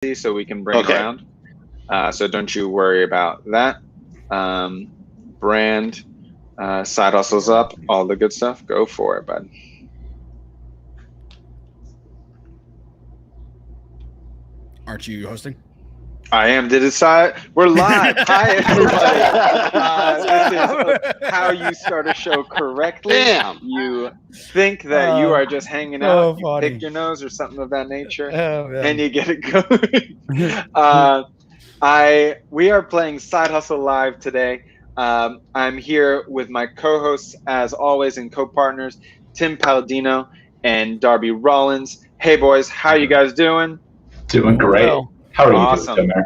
so we can bring it around. So don't you worry about that. Brand, side hustles up, all the good stuff. Go for it, bud. Aren't you hosting? I am. We're live. Hi, everybody. This is how you start a show correctly. Damn. You think that you are just hanging out, you funny. pick your nose or something of that nature, Yeah. and you get it going. We are playing Side Hustle Live today. I'm here with my co-hosts, as always, and co-partners, Tim Palladino and Darby Rollins. Hey, boys. How you guys doing? Doing great. Well, how are awesome. You doing, Tim?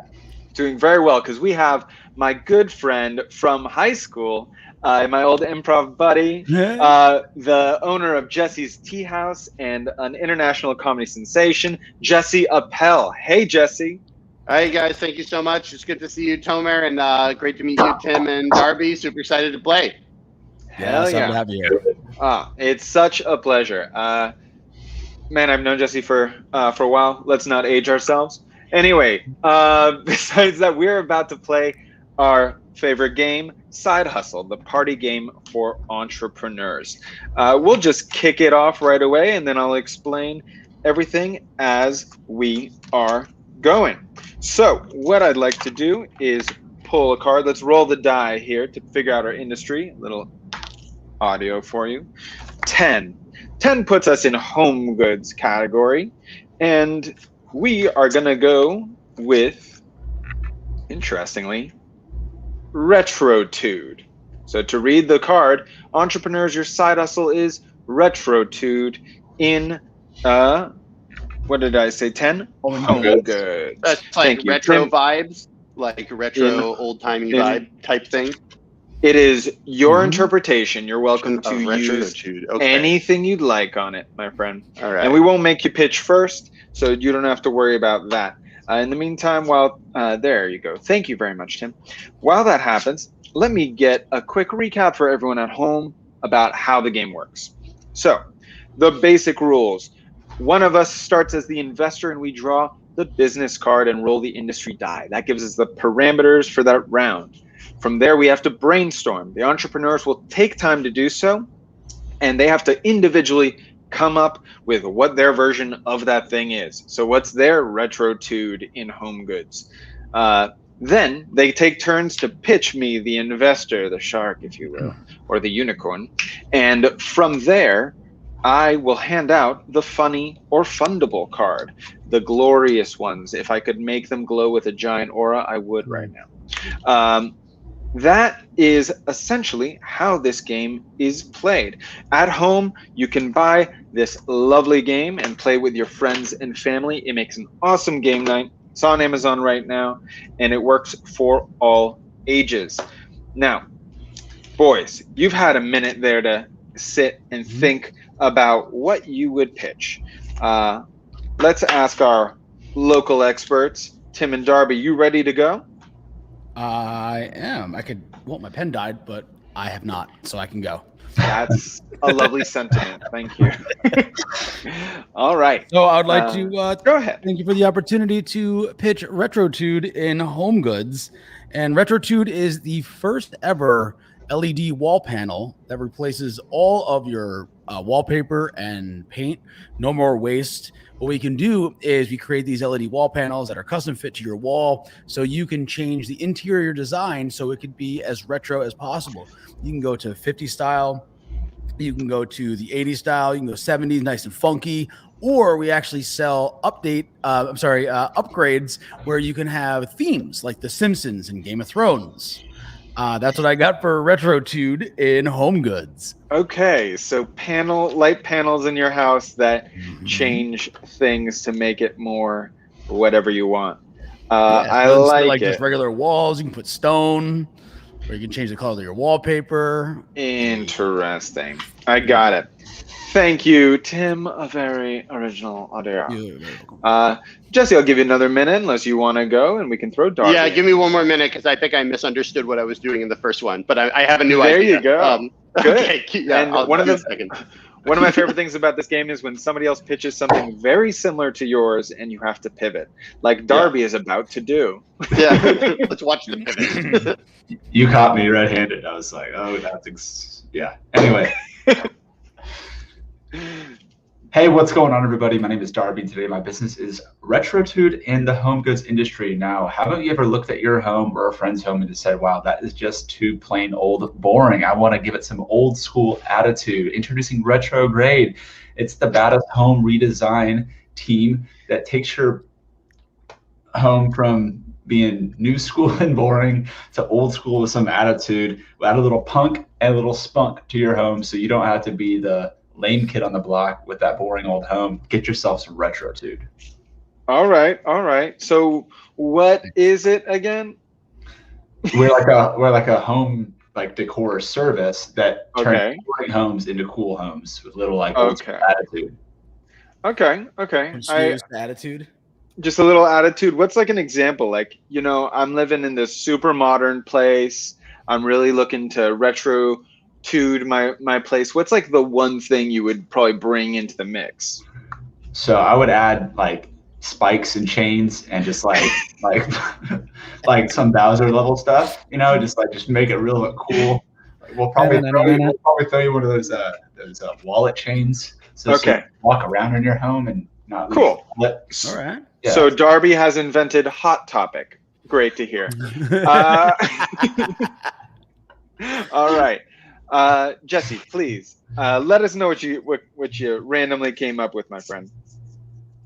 Doing very well, because we have my good friend from high school, my old improv buddy, the owner of Jesse's Teahouse and an international comedy sensation, Jesse Appell. Hey, Jesse. Hi, guys. Thank you so much. It's good to see you, Tomer, and great to meet you, Tim and Darby. Super excited to play. Hell yeah. To have you here. It's such a pleasure. Man, I've known Jesse for a while. Let's not age ourselves. Anyway, besides that, we're about to play our favorite game, Side Hustle, the party game for entrepreneurs. We'll just kick it off right away, and then I'll explain everything as we are going. So what I'd like to do is pull a card. Let's roll the die here to figure out our industry. A little audio for you. 10. 10 puts us in home goods category, and we are going to go with, interestingly, retrotude. So to read the card, entrepreneurs, your side hustle is retrotude in, what did I say, 10? Home goods. That's like retro vibes, like retro old-timey vibe type thing. It is your interpretation. You're welcome to use anything you'd like on it, my friend. All right. And we won't make you pitch first, so you don't have to worry about that. In the meantime, there you go. Thank you very much, Tim. While that happens, let me get a quick recap for everyone at home about how the game works. So, the basic rules. One of us starts as the investor, and we draw the business card and roll the industry die. That gives us the parameters for that round. From there, we have to brainstorm. The entrepreneurs will take time to do so, and they have to individually come up with what their version of that thing is. So what's their retrotude in home goods? Then they take turns to pitch me, the investor, the shark, if you will, or the unicorn. And from there, I will hand out the funny or fundable card, the glorious ones. If I could make them glow with a giant aura, I would right now. That is essentially how this game is played. At home, you can buy this lovely game and play with your friends and family. It makes an awesome game night. It's on Amazon right now, and it works for all ages. Now, boys, you've had a minute there to sit and think about what you would pitch. Let's ask our local experts. Tim and Darby, you ready to go? I am. My pen died, but I have not, so I can go. That's a lovely sentiment. Thank you. All right. So I would like to go ahead. Thank you for the opportunity to pitch retrotude in home goods. And retrotude is the first ever LED wall panel that replaces all of your wallpaper and paint. No more waste. What we can do is we create these LED wall panels that are custom fit to your wall, so you can change the interior design so it could be as retro as possible. You can go to 50s style, you can go to the 80s style, you can go 70s, nice and funky, or we actually sell upgrades where you can have themes like The Simpsons and Game of Thrones. That's what I got for retrotude in home goods. Okay, so light panels in your house that change things to make it more whatever you want. I like it. Just regular walls. You can put stone, or you can change the color of your wallpaper. Interesting. I got it. Thank you, Tim. A very original idea. Jesse, I'll give you another minute unless you want to go, and we can throw Darby. Yeah, give me one more minute because I think I misunderstood what I was doing in the first one, but I have a new idea. There you go. Good. Okay, yeah, and one One of my favorite things about this game is when somebody else pitches something very similar to yours and you have to pivot, like Darby is about to do. Yeah, let's watch the pivot. You caught me red-handed. I was like, oh, yeah. Anyway. Hey, what's going on, everybody? My name is Darby. Today, my business is Retrotude in the home goods industry. Now, haven't you ever looked at your home or a friend's home and just said, wow, that is just too plain old boring. I want to give it some old school attitude. Introducing Retrograde. It's the baddest home redesign team that takes your home from being new school and boring to old school with some attitude. We'll add a little punk and a little spunk to your home so you don't have to be the lame kid on the block with that boring old home. Get yourself some Retrotude. All right. So what is it again? We're like a home decor service that turns boring homes into cool homes with little old school attitude. Okay. Attitude. Just a little attitude. What's like an example? Like, I'm living in this super modern place. I'm really looking to Retrotude my place. What's like the one thing you would probably bring into the mix? So I would add like spikes and chains and just like some Bowser level stuff, just make it real cool. We'll probably throw you one of those wallet chains so you can walk around in your home and not cool. All right. Yeah. So Darby has invented Hot Topic. Great to hear. All right. Jesse, please let us know what you randomly came up with, my friend.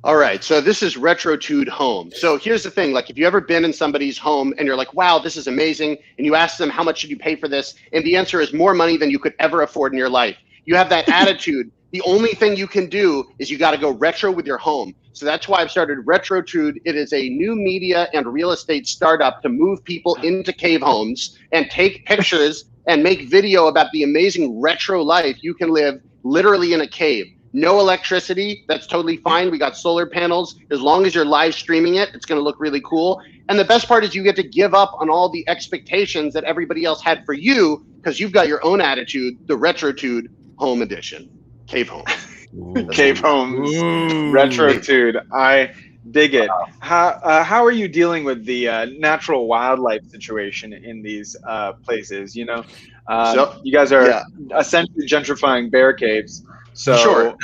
All right, so this is Retrotude Home. So here's the thing, like if you ever been in somebody's home and you're like, wow, this is amazing, and you ask them how much should you pay for this, and the answer is more money than you could ever afford in your life. You have that attitude. The only thing you can do is you got to go retro with your home. So that's why I've started Retrotude. It is a new media and real estate startup to move people into cave homes and take pictures and make video about the amazing retro life you can live literally in a cave. No electricity, that's totally fine. We got solar panels. As long as you're live streaming it, it's gonna look really cool. And the best part is you get to give up on all the expectations that everybody else had for you because you've got your own attitude, the Retrotude Home Edition. Cave home. Cave homes. Retrotude. I dig it. How are you dealing with the natural wildlife situation in these places? You guys are essentially gentrifying bear caves. So, sure.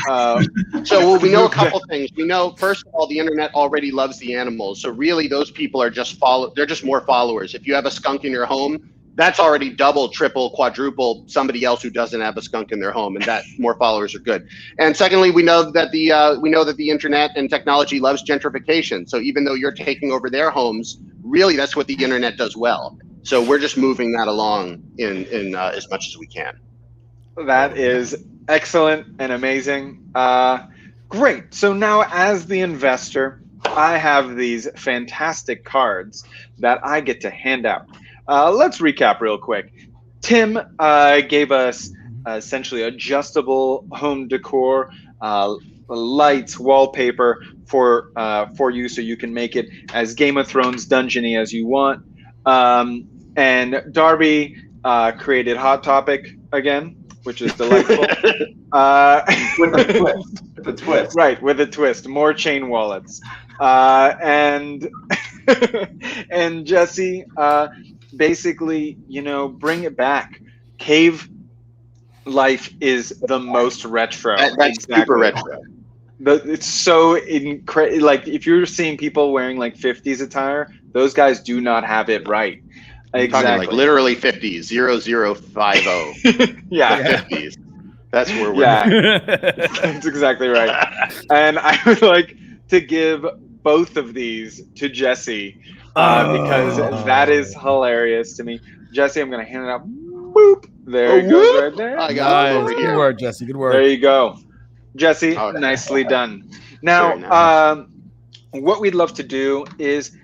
So we know a couple things. We know, first of all, the internet already loves the animals. So really, those people are they're just more followers. If you have a skunk in your home, that's already double, triple, quadruple somebody else who doesn't have a skunk in their home, and that more followers are good. And secondly, we know that the internet and technology loves gentrification. So even though you're taking over their homes, really that's what the internet does well. So we're just moving that along in as much as we can. That is excellent and amazing. Great. So now as the investor, I have these fantastic cards that I get to hand out. Let's recap real quick. Tim gave us essentially adjustable home decor, lights, wallpaper for you so you can make it as Game of Thrones dungeony as you want. And Darby created Hot Topic again, which is delightful. With a twist. Right, with a twist. More chain wallets. And Jesse, basically, bring it back. Cave life is the most retro. That's super retro. It's so incredible. Like if you're seeing people wearing like 50s attire, those guys do not have it right. Exactly. Like literally 50s, 0050. Yeah. 50s. That's where we're That's exactly right. And I would like to give both of these to Jesse because that is hilarious to me. Jesse, I'm going to hand it out. Boop. There it goes right there. I got it over here. Good work, Jesse. Good work. There you go. Jesse, nicely done. Now, what we'd love to do is,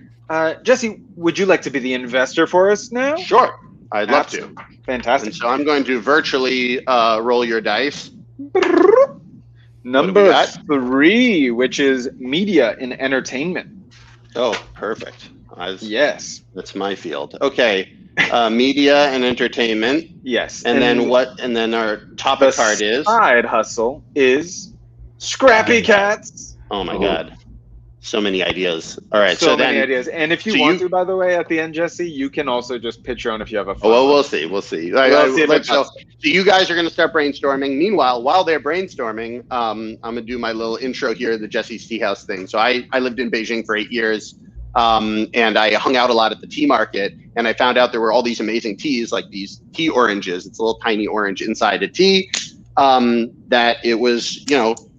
Jesse, would you like to be the investor for us now? Sure. I'd love to. Fantastic. And so I'm going to virtually roll your dice. Number 3, which is media and entertainment. Oh, perfect. Yes. That's my field. Okay. Media and entertainment. Yes. And then what? And then our topic card is side hustle is Scrappy Cats. Oh my God. So many ideas. All right. So many ideas. And if you want to, by the way, at the end, Jesse, you can also just pitch your own if you have a phone. Well, we'll see. We'll see. So you guys are going to start brainstorming. Meanwhile, while they're brainstorming, I'm going to do my little intro here, the Jesse's Teahouse thing. So I lived in Beijing for 8 years, and I hung out a lot at the tea market, and I found out there were all these amazing teas, like these tea oranges. It's a little tiny orange inside a tea, that it was,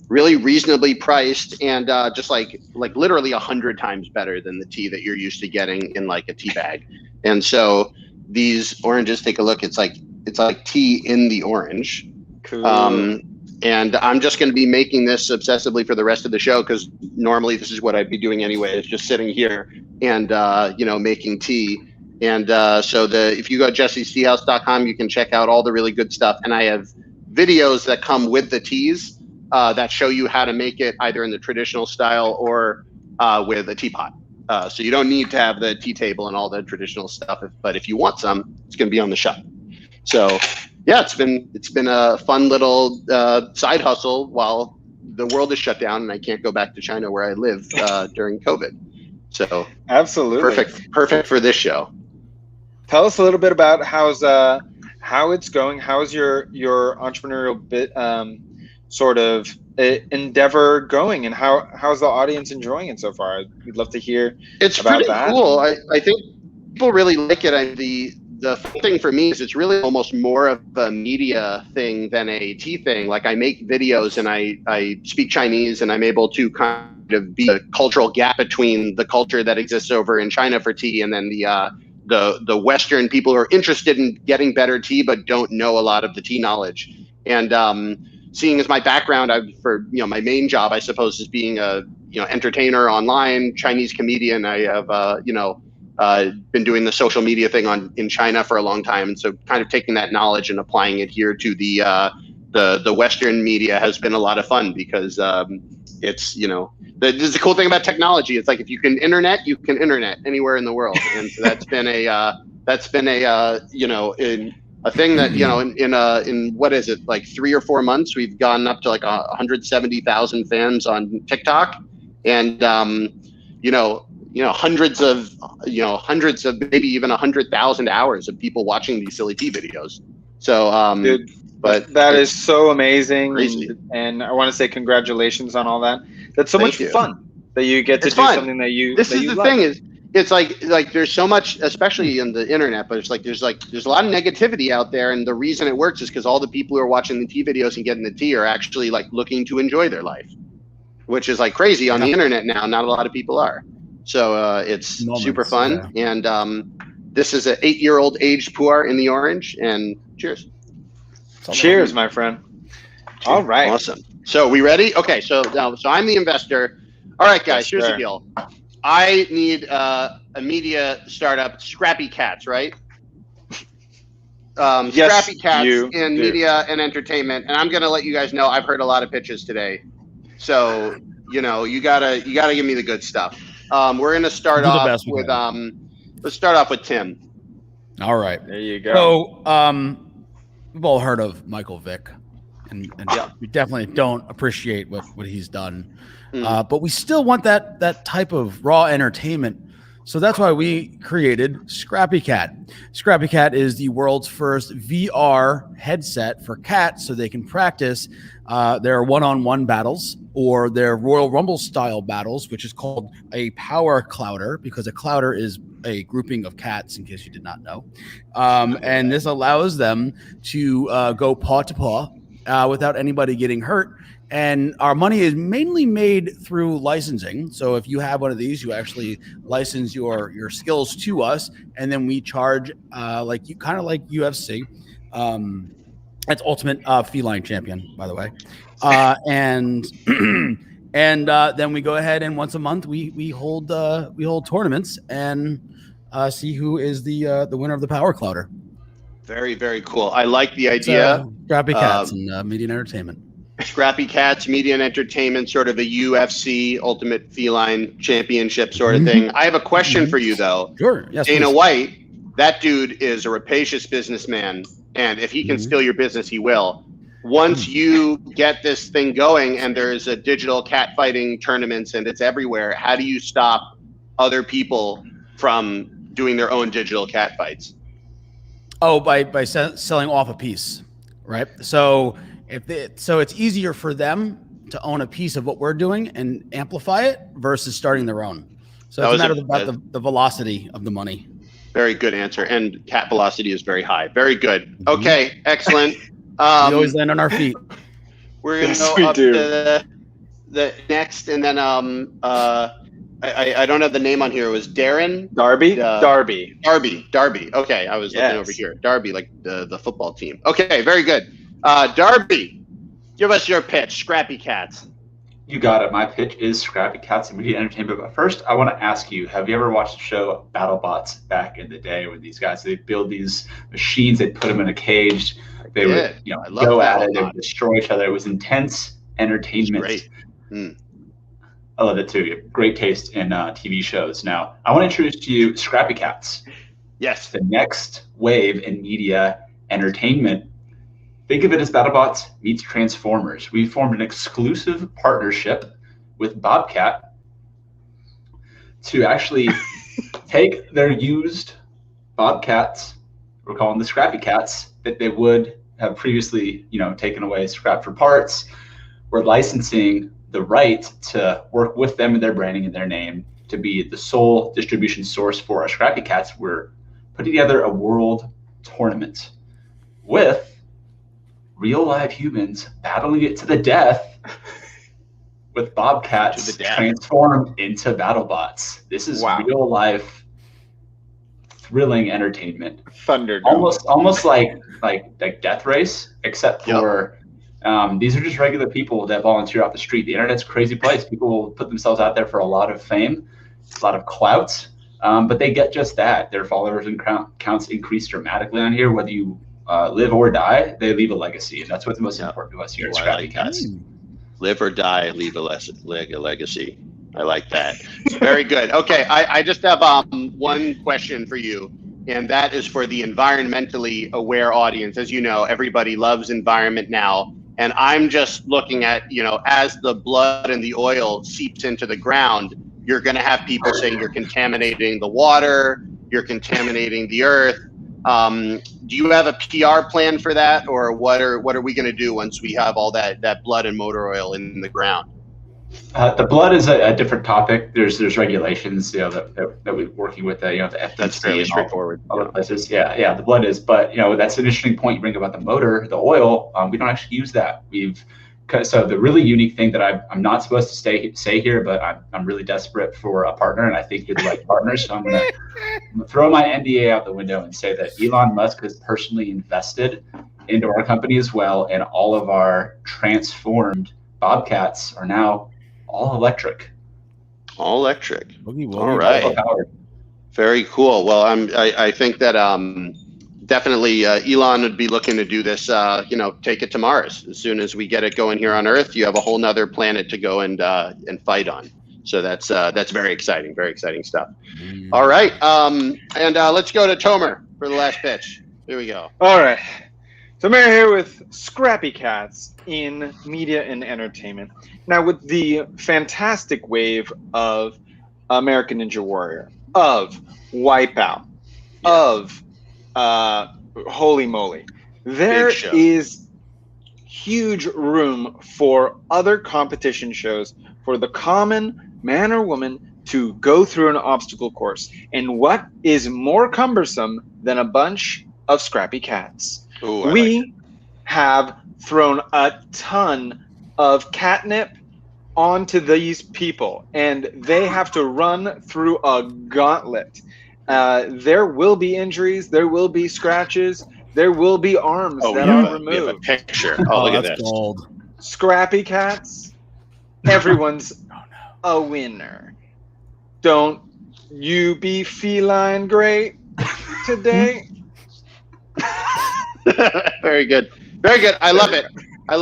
really reasonably priced and just like literally 100 times better than the tea that you're used to getting in like a tea bag. And so these oranges, take a look. It's like tea in the orange. Cool. And I'm just going to be making this obsessively for the rest of the show, because normally this is what I'd be doing anyway. It's just sitting here and making tea. And so if you go to jessesteahouse.com, you can check out all the really good stuff. And I have videos that come with the teas that show you how to make it either in the traditional style or with a teapot. So you don't need to have the tea table and all the traditional stuff, but if you want some, it's going to be on the shop. So yeah, it's been a fun little side hustle while the world is shut down and I can't go back to China where I live during COVID. So absolutely perfect for this show. Tell us a little bit about how it's going. How's your entrepreneurial bit sort of endeavor going, and how's the audience enjoying it so far? We'd love to hear. It's about pretty that. Cool. I think people really like it. The thing for me is it's really almost more of a media thing than a tea thing. Like I make videos and I speak Chinese, and I'm able to kind of be a cultural gap between the culture that exists over in China for tea and then the Western people who are interested in getting better tea but don't know a lot of the tea knowledge. And seeing as my background, my main job, I suppose, is being a entertainer online, Chinese comedian. I have been doing the social media thing in China for a long time, and so kind of taking that knowledge and applying it here to the Western media has been a lot of fun, because it's this is the cool thing about technology. It's like if you can internet, you can internet anywhere in the world, and so that's been a thing that in what is it, like 3 or 4 months, we've gone up to like 170,000 fans on TickTok, and hundreds of maybe even 100,000 hours of people watching these silly tea videos. So dude, but that is so amazing, and I want to say congratulations on all that. That's so much fun that you get to do something that you. This is the thing is. It's like there's so much, especially in the internet, but it's like there's a lot of negativity out there, and the reason it works is because all the people who are watching the tea videos and getting the tea are actually like looking to enjoy their life, which is like crazy on the internet now. Not a lot of people are, so it's super fun. Yeah. And this is an 8-year-old aged pu'er in the orange, and cheers. Cheers, my friend. Cheers. All right, awesome. So we ready? Okay, so I'm the investor. All right, guys, here's the deal. I need a media startup, Scrappy Cats, right? Scrappy Cats in media and entertainment, and I'm gonna let you guys know I've heard a lot of pitches today, so you gotta give me the good stuff. We're gonna start off with let's start off with Tim. All right, there you go. So we've all heard of Michael Vick, and we definitely don't appreciate what he's done. But we still want that type of raw entertainment. So that's why we created Scrappy Cat. Scrappy Cat is the world's first VR headset for cats, so they can practice their one-on-one battles or their Royal Rumble style battles, which is called a power clouder, because a clouder is a grouping of cats, in case you did not know. And this allows them to go paw to paw without anybody getting hurt. And our money is mainly made through licensing. So if you have one of these, you actually license your skills to us, and then we charge like UFC. That's Ultimate Feline Champion, by the way. And then we go ahead and once a month we hold tournaments and see who is the winner of the Power Clouder. Very, very cool. I like the idea. Scrappy Cats and media and entertainment. Scrappy Cats, media and entertainment, sort of a UFC Ultimate Feline Championship sort of thing. I have a question for you, though. Sure. Yes. Dana please. White that dude is a rapacious businessman, and if he can steal your business, he will. Once you get this thing going and there's a digital cat fighting tournaments and it's everywhere, how do you stop other people from doing their own digital cat fights? Oh, by selling off a piece, right? So so it's easier for them to own a piece of what we're doing and amplify it versus starting their own. So it's a matter about the velocity of the money. Very good answer. And cat velocity is very high. Very good. Okay, excellent. We always land on our feet. We're going to go up to the next, and then I don't have the name on here. It was Darren? Darby? Darby. Okay, I was looking over here. Darby, like the football team. Okay, very good. Darby, give us your pitch, Scrappy Cats. You got it. My pitch is Scrappy Cats and Media Entertainment. But first, I want to ask you, have you ever watched the show BattleBots back in the day when these guys, they build these machines, they put them in a cage, they would go at it and destroy each other. It was intense entertainment. Great. I love it too. You have great taste in TV shows. Now, I want to introduce to you Scrappy Cats. Yes. The next wave in media entertainment. Think of it as BattleBots meets Transformers. We formed an exclusive partnership with Bobcat to actually take their used Bobcats, we're calling the Scrappy Cats, that they would have previously, taken away, scrapped for parts. We're licensing the right to work with them and their branding and their name to be the sole distribution source for our Scrappy Cats. We're putting together a world tournament with real live humans battling it to the death with Bobcats transformed into BattleBots. This is real life thrilling entertainment. Thunderdome. Almost like Death Race, except for these are just regular people that volunteer off the street. The internet's a crazy place. People will put themselves out there for a lot of fame, a lot of clout, but they get just that. Their followers and counts increase dramatically on here. Whether you live or die, they leave a legacy, and that's what's most important to us here at Scrappy Cats. Live or die, leave a legacy. I like that. Very good. Okay, I just have one question for you, and that is for the environmentally aware audience. As you know, everybody loves environment now, and I'm just looking at, as the blood and the oil seeps into the ground, you're going to have people saying you're contaminating the water, you're contaminating the earth. Do you have a PR plan for that, or what are we going to do once we have all that blood and motor oil in the ground? The blood is a different topic. There's regulations, that we're working with, the FTC. That's fairly straightforward. Other places, yeah. The blood is, but that's an interesting point you bring about the motor, the oil. We don't actually use that. So the really unique thing that I'm not supposed to say here, but I'm really desperate for a partner, and I think you're the right partner. So I'm gonna throw my NDA out the window and say that Elon Musk has personally invested into our company as well, and all of our transformed Bobcats are now all electric. All electric. All right. Very cool. Well, I think that definitely Elon would be looking to do this, take it to Mars. As soon as we get it going here on Earth, you have a whole nother planet to go and fight on. So that's very exciting stuff. All right. And let's go to Tomer for the last pitch. Here we go. All right. So Tomer here with Scrappy Cats in media and entertainment. Now, with the fantastic wave of American Ninja Warrior, of Wipeout, of holy moly, there is huge room for other competition shows for the common man or woman to go through an obstacle course. And what is more cumbersome than a bunch of Scrappy Cats? Ooh, we have thrown a ton of catnip onto these people, and they have to run through a gauntlet. There will be injuries, there will be scratches, there will be arms that are removed. We have a picture. Oh, look at this. Gold. Scrappy Cats, everyone's a winner. Don't you be feline great today? Very good. I love it. I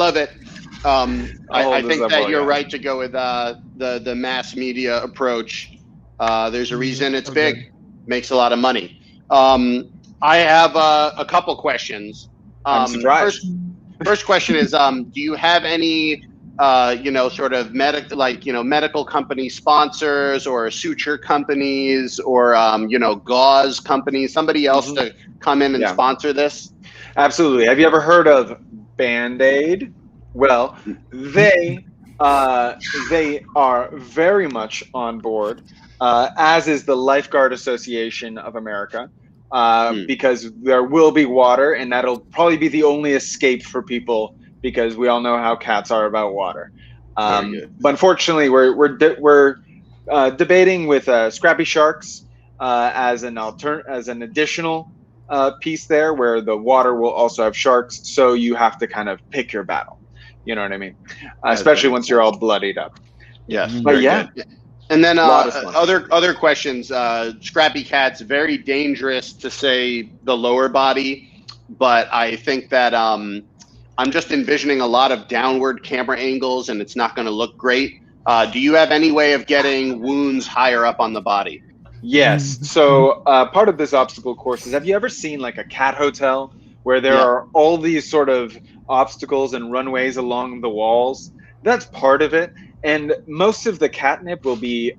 think that you're right to go with the mass media approach. There's a reason it's big. Makes a lot of money. I have a couple questions. I'm surprised. First question is, do you have any, sort of medical company sponsors or suture companies or, gauze companies, somebody else to come in and sponsor this? Absolutely. Have you ever heard of Band-Aid? Well, they are very much on board, as is the Lifeguard Association of America, because there will be water, and that'll probably be the only escape for people, because we all know how cats are about water. But unfortunately, we're debating with Scrappy Sharks as an additional piece there, where the water will also have sharks, so you have to kind of pick your battle. You know what I mean? Especially once you're all bloodied up. Yes, but yeah. Good. And then other questions. Scrappy cats, very dangerous to say the lower body, but I think that I'm just envisioning a lot of downward camera angles, and it's not going to look great. Do you have any way of getting wounds higher up on the body? Yes. So part of this obstacle course is, have you ever seen like a cat hotel where there are all these sort of obstacles and runways along the walls? That's part of it. And most of the catnip will be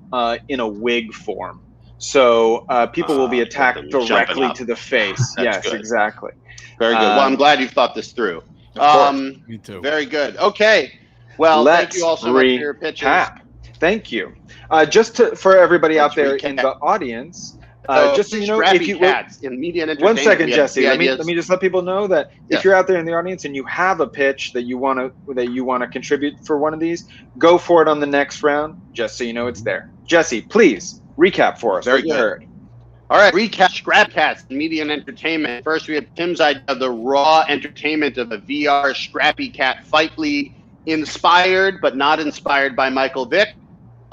in a wig form. So people will be attacked directly to the face. Yes, good. Exactly. Very good. Well, I'm glad you've thought this through. Me too. Very good. Okay. Well, thank you all so much for your pitches. Thank you. For everybody out there in the audience, just so you know, if you in media and one second, Jesse, let me just let people know that if you're out there in the audience and you have a pitch that you want to contribute for one of these, go for it on the next round. Just so you know, it's there. Jesse, please recap for us. Very good. All right, recap Scrap Cats in media and entertainment. First, we have Tim's idea of the raw entertainment of a VR Scrappy Cat fight league, inspired but not inspired by Michael Vick,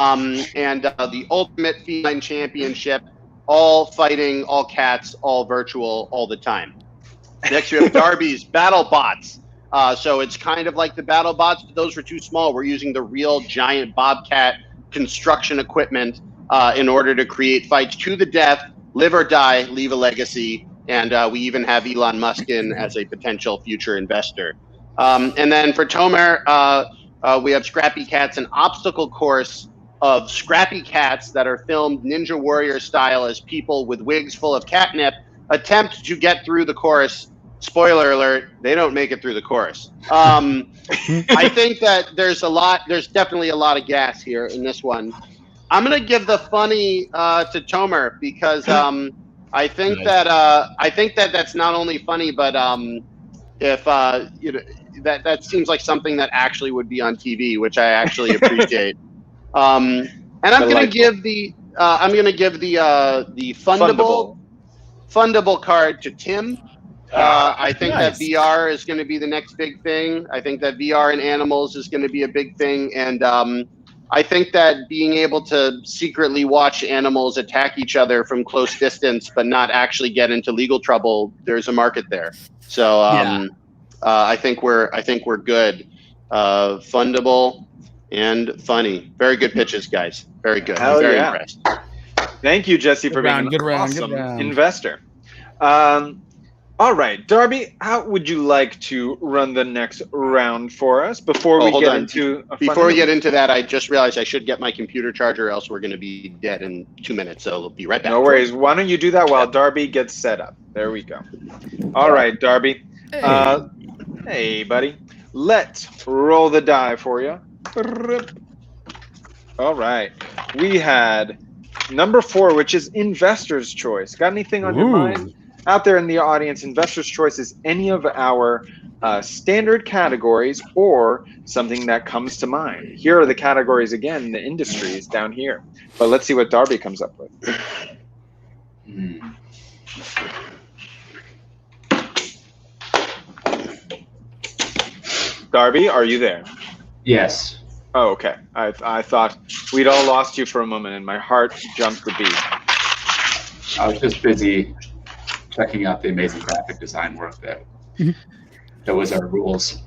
and the Ultimate Feline Championship. All fighting, all cats, all virtual, all the time. Next, we have Darby's Battle Bots. So it's kind of like the Battle Bots, but those were too small. We're using the real giant Bobcat construction equipment in order to create fights to the death, live or die, leave a legacy. And we even have Elon Musk in as a potential future investor. And then for Tomer, we have Scrappy Cats, an obstacle course of scrappy cats that are filmed Ninja Warrior style as people with wigs full of catnip attempt to get through the course. Spoiler alert, they don't make it through the course. I think that there's definitely a lot of gas here in this one. I'm going to give the funny to Tomer, because I think that that's not only funny, but if that seems like something that actually would be on TV, which I actually appreciate. And I'm going to give the fundable card to Tim. I think that VR is going to be the next big thing. I think that VR and animals is going to be a big thing, and I think that being able to secretly watch animals attack each other from close distance but not actually get into legal trouble, there's a market there. So I think we're good. Fundable and funny. Very good pitches, guys. Very good. I'm very impressed. Thank you, Jesse, for being an awesome investor. All right, Darby, how would you like to run the next round for us before we get into that? I just realized I should get my computer charger, else we're going to be dead in 2 minutes. So we'll be right back. No worries. Why don't you do that while Darby gets set up? There we go. All right, Darby. Hey, buddy. Let's roll the die for you. All right. We had number 4, which is investor's choice. Got anything on your mind? Out there in the audience, investor's choice is any of our standard categories or something that comes to mind. Here are the categories again, the industries down here. But let's see what Darby comes up with. Darby, are you there? Yes. Oh, okay. I thought we'd all lost you for a moment, and my heart jumped a beat. I was just busy checking out the amazing graphic design work that was our rules.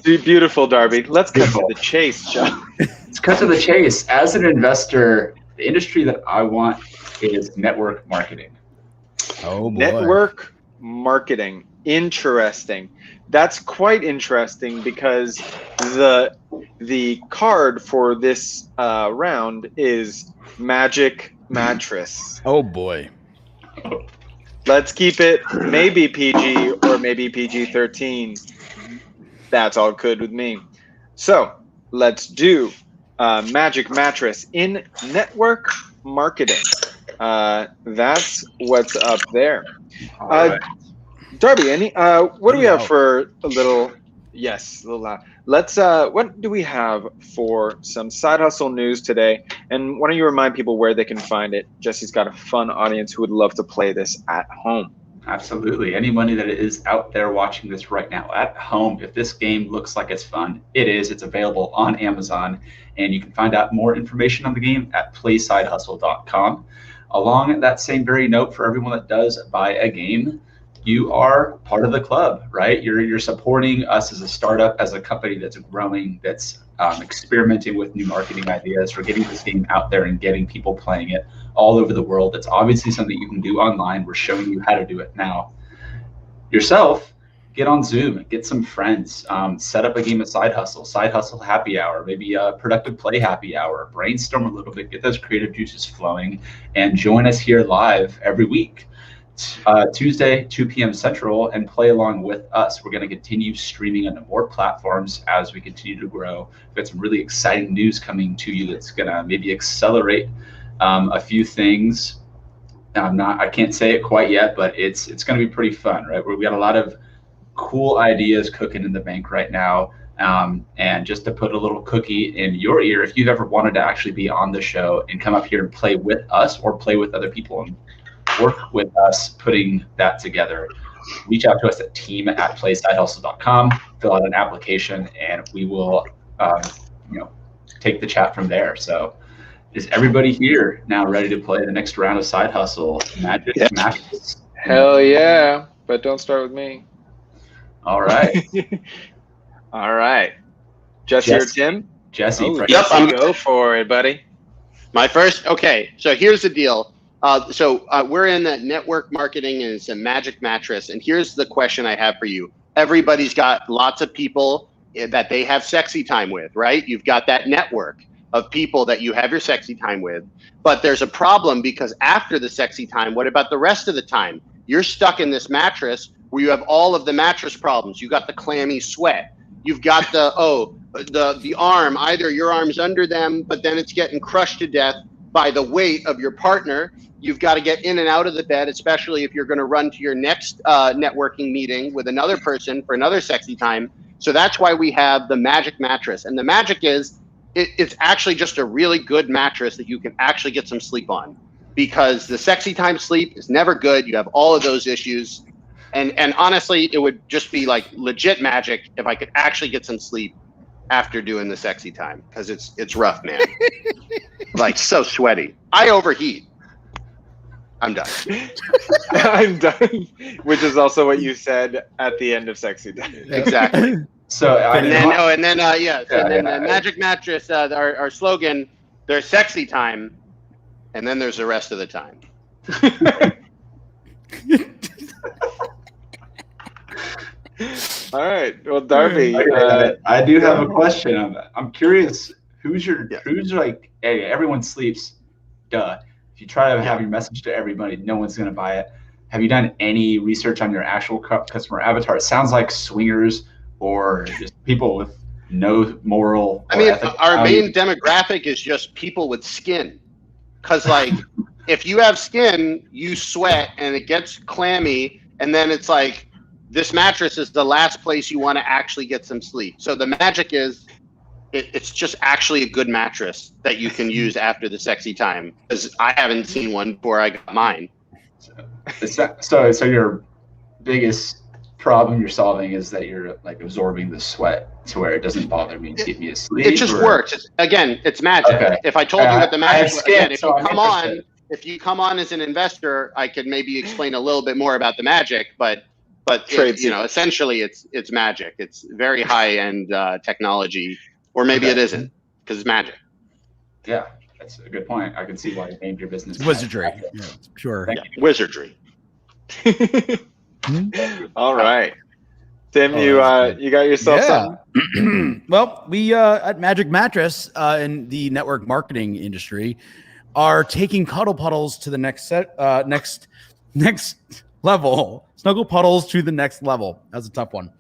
Beautiful, Darby. Let's cut to the chase, Joe. Let's cut to the chase. As an investor, the industry that I want is network marketing. Oh boy. Network marketing. Interesting. That's quite interesting because the card for this round is Magic Mattress. Oh boy. Let's keep it maybe PG or maybe PG-13. That's all good with me. So let's do Magic Mattress in network marketing. That's what's up there. All right. Darby, what do we have for a little? Yes, a little loud. Let's. What do we have for some side hustle news today? And why don't you remind people where they can find it? Jesse's got a fun audience who would love to play this at home. Absolutely. Anybody that is out there watching this right now at home, if this game looks like it's fun, it is. It's available on Amazon, and you can find out more information on the game at playsidehustle.com. Along that same very note, for everyone that does buy a game, you are part of the club, right? You're supporting us as a startup, as a company that's growing, that's experimenting with new marketing ideas for getting this game out there and getting people playing it all over the world. It's obviously something you can do online. We're showing you how to do it now. Yourself, get on Zoom, get some friends, set up a game of Side Hustle happy hour, maybe a productive play happy hour, brainstorm a little bit, get those creative juices flowing, and join us here live every week. Tuesday, 2 p.m. Central, and play along with us. We're going to continue streaming on more platforms as we continue to grow. We've got some really exciting news coming to you that's going to maybe accelerate a few things. I can't say it quite yet, but it's going to be pretty fun, right? We got a lot of cool ideas cooking in the bank right now. And just to put a little cookie in your ear, if you've ever wanted to actually be on the show and come up here and play with us or play with other people and work with us putting that together, reach out to us at team@playsidehustle.com, fill out an application, and we will take the chat from there. So is everybody here now ready to play the next round of Side Hustle Magic Matches? Hell yeah, but don't start with me. All right. All right. Jesse or Tim? Jesse. Yep, I'm go for it, buddy. My first. Okay, so here's the deal. We're in that network marketing, and it's a Magic Mattress. And here's the question I have for you. Everybody's got lots of people that they have sexy time with, right? You've got that network of people that you have your sexy time with. But there's a problem because after the sexy time, what about the rest of the time? You're stuck in this mattress where you have all of the mattress problems. You got the clammy sweat. You've got the arm, either your arm's under them, but then it's getting crushed to death by the weight of your partner. You've got to get in and out of the bed, especially if you're going to run to your next networking meeting with another person for another sexy time. So that's why we have the Magic Mattress. And the magic is it's actually just a really good mattress that you can actually get some sleep on, because the sexy time sleep is never good. You have all of those issues. And honestly, it would just be like legit magic if I could actually get some sleep after doing the sexy time, because it's rough, man. Like so sweaty. I overheat. I'm done. I'm done. Which is also what you said at the end of sexy time. Exactly. So the Magic Mattress, our slogan, there's sexy time, and then there's the rest of the time. All right. Well, Darby, I do have a question on that. I'm curious, who's like, hey, everyone sleeps, duh. If you try to have your message to everybody, no one's going to buy it. Have you done any research on your actual customer avatar? It sounds like swingers or just people with no moral. I mean, our main demographic is just people with skin. Because, like, if you have skin, you sweat and it gets clammy, and then it's like, this mattress is the last place you want to actually get some sleep. So the magic is it's just actually a good mattress that you can use after the sexy time, because I haven't seen one before I got mine. So your biggest problem you're solving is that you're like absorbing the sweat to where it doesn't bother me to keep me asleep. It just works. It's magic. Okay. If I told you what the magic was, if you come on as an investor, I could maybe explain a little bit more about the magic, but essentially it's magic. It's very high end technology, or maybe it isn't, because it's magic. Yeah, that's a good point. I can see why you named your business Wizardry. Yeah, sure. Wizardry. All right. Tim, you got yourself something? Well, we at Magic Mattress in the network marketing industry are taking Cuddle Puddles to the next level. Snuggle Puddles to the next level. That's a tough one.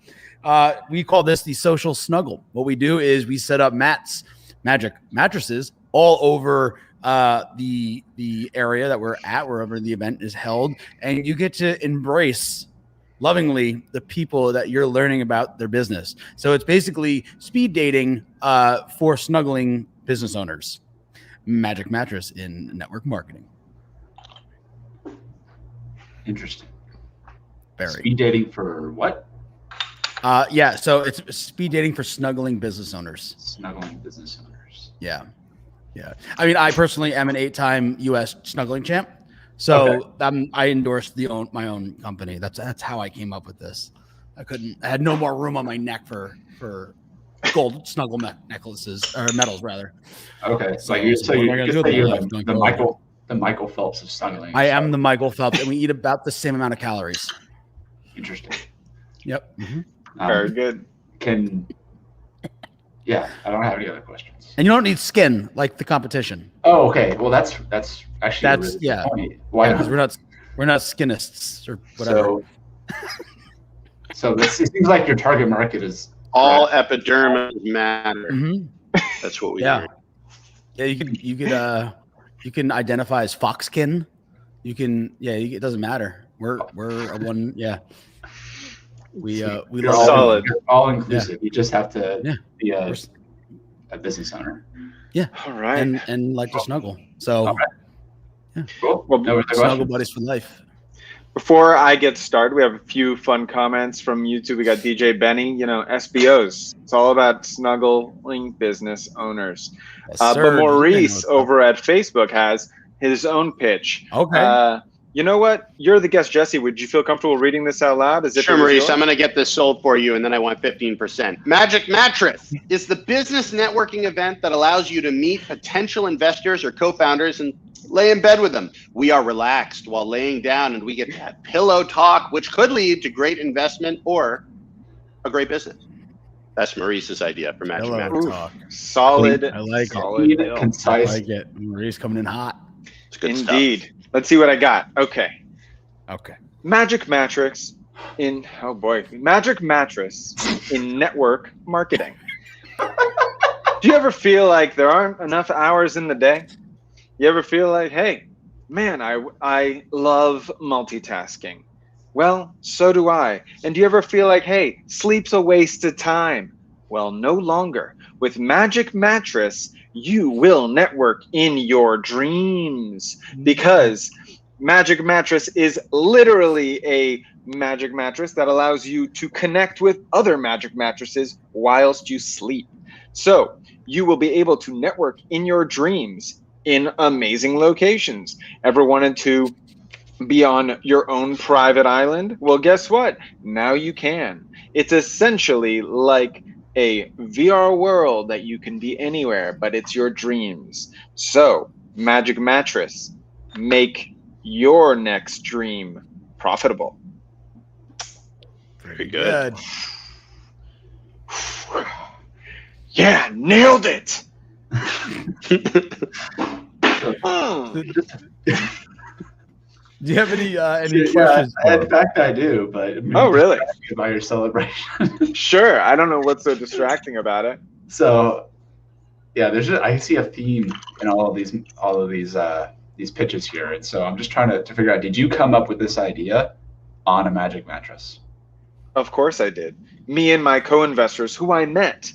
We call this the social snuggle. What we do is we set up magic mattresses all over the area that we're at, wherever the event is held, and you get to embrace lovingly the people that you're learning about their business. So it's basically speed dating for snuggling business owners. Magic Mattress in network marketing. Interesting. Very. Speed dating for what? Yeah, so it's speed dating for snuggling business owners. Snuggling business owners. Yeah. Yeah. I mean, I personally am an 8-time US snuggling champ. So okay. I endorsed my own company. That's how I came up with this. I had no more room on my neck for gold snuggle necklaces or medals rather. Okay. So you're the Michael Phelps of snuggling. I am the Michael Phelps, and we eat about the same amount of calories. Interesting. Yep. Mm-hmm. Very good. Yeah, I don't have any other questions. And you don't need skin like the competition. Oh, okay. Well, that's actually a really good point. Why not? Because we're not skinists or whatever. So it seems like your target market is all epidermis matter. Mm-hmm. That's what we do. Yeah, you can identify as foxkin. It doesn't matter. We're a one. Yeah. You're solid. You're all inclusive. You just have to be a business owner. Yeah. All right. And like to snuggle. So all right. Yeah. Cool. Well, snuggle buddies for life. Before I get started, we have a few fun comments from YouTube. We got DJ Benny, SBOs. It's all about snuggling business owners. Yes, but Maurice over at Facebook has his own pitch. Okay. You know what? You're the guest, Jesse. Would you feel comfortable reading this out loud? Sure, Maurice. I'm going to get this sold for you, and then I want 15%. Magic Mattress is the business networking event that allows you to meet potential investors or co-founders and lay in bed with them. We are relaxed while laying down, and we get that pillow talk, which could lead to great investment or a great business. That's Maurice's idea for Magic Mattress. Talk. Solid. I like solid it. Concise. I like it. Maurice coming in hot. It's good Indeed. stuff. Let's see what I got. Okay. Magic Mattress Magic Mattress in network marketing. Do you ever feel like there aren't enough hours in the day? You ever feel like, hey, man, I love multitasking? Well, so do I. And do you ever feel like, hey, sleep's a waste of time? Well, no longer. With Magic Mattress, you will network in your dreams, because Magic Mattress is literally a magic mattress that allows you to connect with other magic mattresses whilst you sleep. So you will be able to network in your dreams in amazing locations. Ever wanted to be on your own private island? Well, guess what? Now you can. It's essentially like a VR world that you can be anywhere, but it's your dreams. So Magic Mattress, make your next dream profitable. Very good. Yeah, nailed it. Do you have any questions? In fact, I do. But oh, really? About your celebration. Sure. I don't know what's so distracting about it. So, yeah, I see a theme in all of these pitches here, and so I'm just trying to figure out: did you come up with this idea on a Magic Mattress? Of course, I did. Me and my co-investors, who I met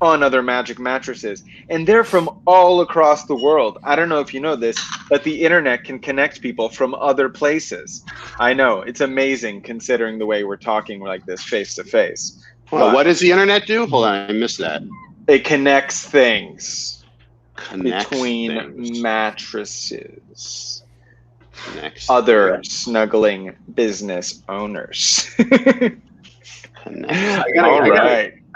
on other magic mattresses, and they're from all across the world. I don't know if you know this, but the internet can connect people from other places. I know, it's amazing considering the way we're talking like this face to face. Well, what does the internet do? Hold on, I missed that. It connects things between mattresses. Other snuggling business owners. I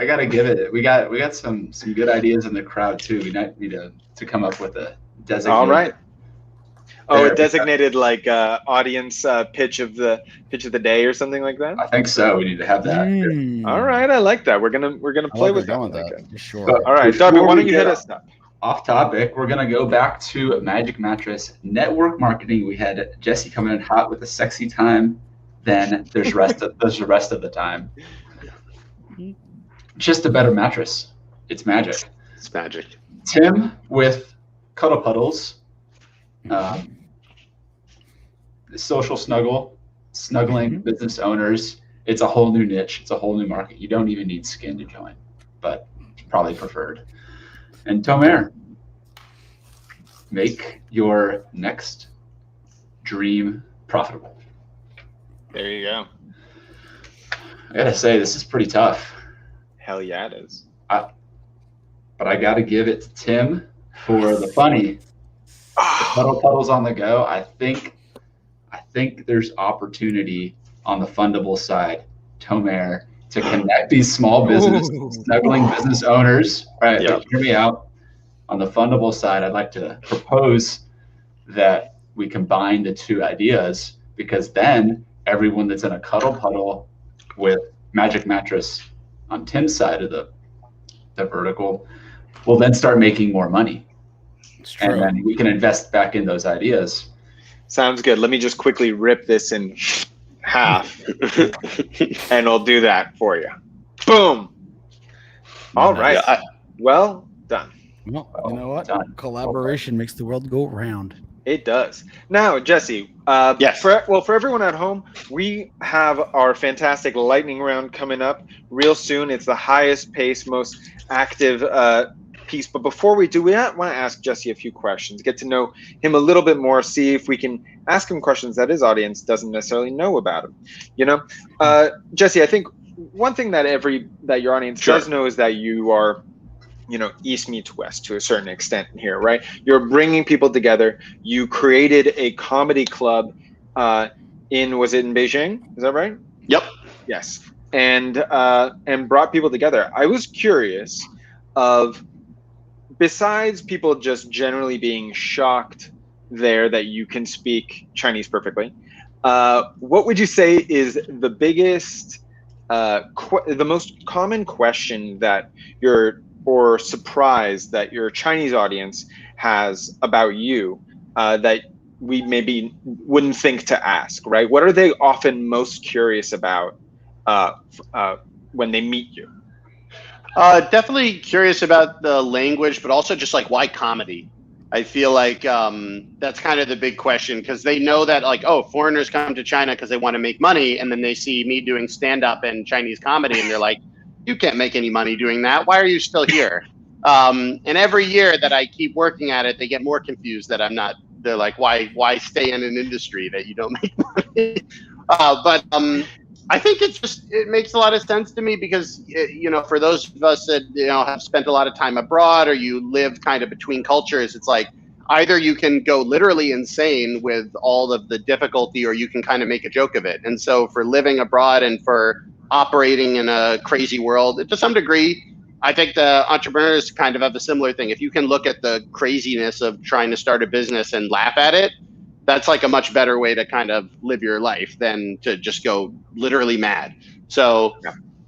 gotta give it. We got some good ideas in the crowd too. We need to come up with a designated. All right. Oh, there. a designated like audience pitch of the day or something like that. I think so. We need to have that. All right, I like that. We're gonna I play like with where that. you're going with Okay. that. For sure. But All right, Darby, before why we don't you get hit us up? Off topic, we're gonna go back to Magic Mattress network marketing. We had Jesse coming in hot with a sexy time. Then there's the rest of the time. Just a better mattress. It's magic. It's magic. Tim with Cuddle Puddles. Social snuggling business owners. It's a whole new niche. It's a whole new market. You don't even need skin to join, but it's probably preferred. And Tomer, make your next dream profitable. There you go. I gotta say, this is pretty tough. Hell yeah, it is. But I gotta give it to Tim for the funny. The Cuddle Puddles on the go. I think there's opportunity on the fundable side, Tomer, to connect these small business, snuggling business owners. All right, Yep. hear me out. On the fundable side, I'd like to propose that we combine the two ideas, because then everyone that's in a Cuddle Puddle with Magic Mattress on Tim's side of the vertical will then start making more money. It's true. And then we can invest back in those ideas. Sounds good. Let me just quickly rip this in half, and I'll do that for you. Boom. All right. Well done. Well, you know what? Done. Collaboration makes the world go round. It does. Now, Jesse, Yes. For everyone at home, we have our fantastic lightning round coming up real soon. It's the highest pace, most active piece. But before we do, we want to ask Jesse a few questions, get to know him a little bit more, see if we can ask him questions that his audience doesn't necessarily know about him. You know, Jesse, I think one thing that your audience does know is that you are, you know, East meets West to a certain extent here, right? You're bringing people together. You created a comedy club was it in Beijing? Is that right? Yep. Yes. And brought people together. I was curious of, besides people just generally being shocked there that you can speak Chinese perfectly, what would you say is the biggest, the most common question that or surprise that your Chinese audience has about you that we maybe wouldn't think to ask, right? What are they often most curious about when they meet you? Definitely curious about the language, but also just like, why comedy? I feel like that's kind of the big question, because they know that, like, oh, foreigners come to China because they want to make money, and then they see me doing stand-up and Chinese comedy, and they're like, you can't make any money doing that. Why are you still here? And every year that I keep working at it, they get more confused that I'm not. They're like, why stay in an industry that you don't make money? But I think it makes a lot of sense to me, because, you know, for those of us that, you know, have spent a lot of time abroad, or you live kind of between cultures, it's like either you can go literally insane with all of the difficulty, or you can kind of make a joke of it. And so for living abroad and for operating in a crazy world, to some degree, I think the entrepreneurs kind of have a similar thing. If you can look at the craziness of trying to start a business and laugh at it, that's like a much better way to kind of live your life than to just go literally mad. So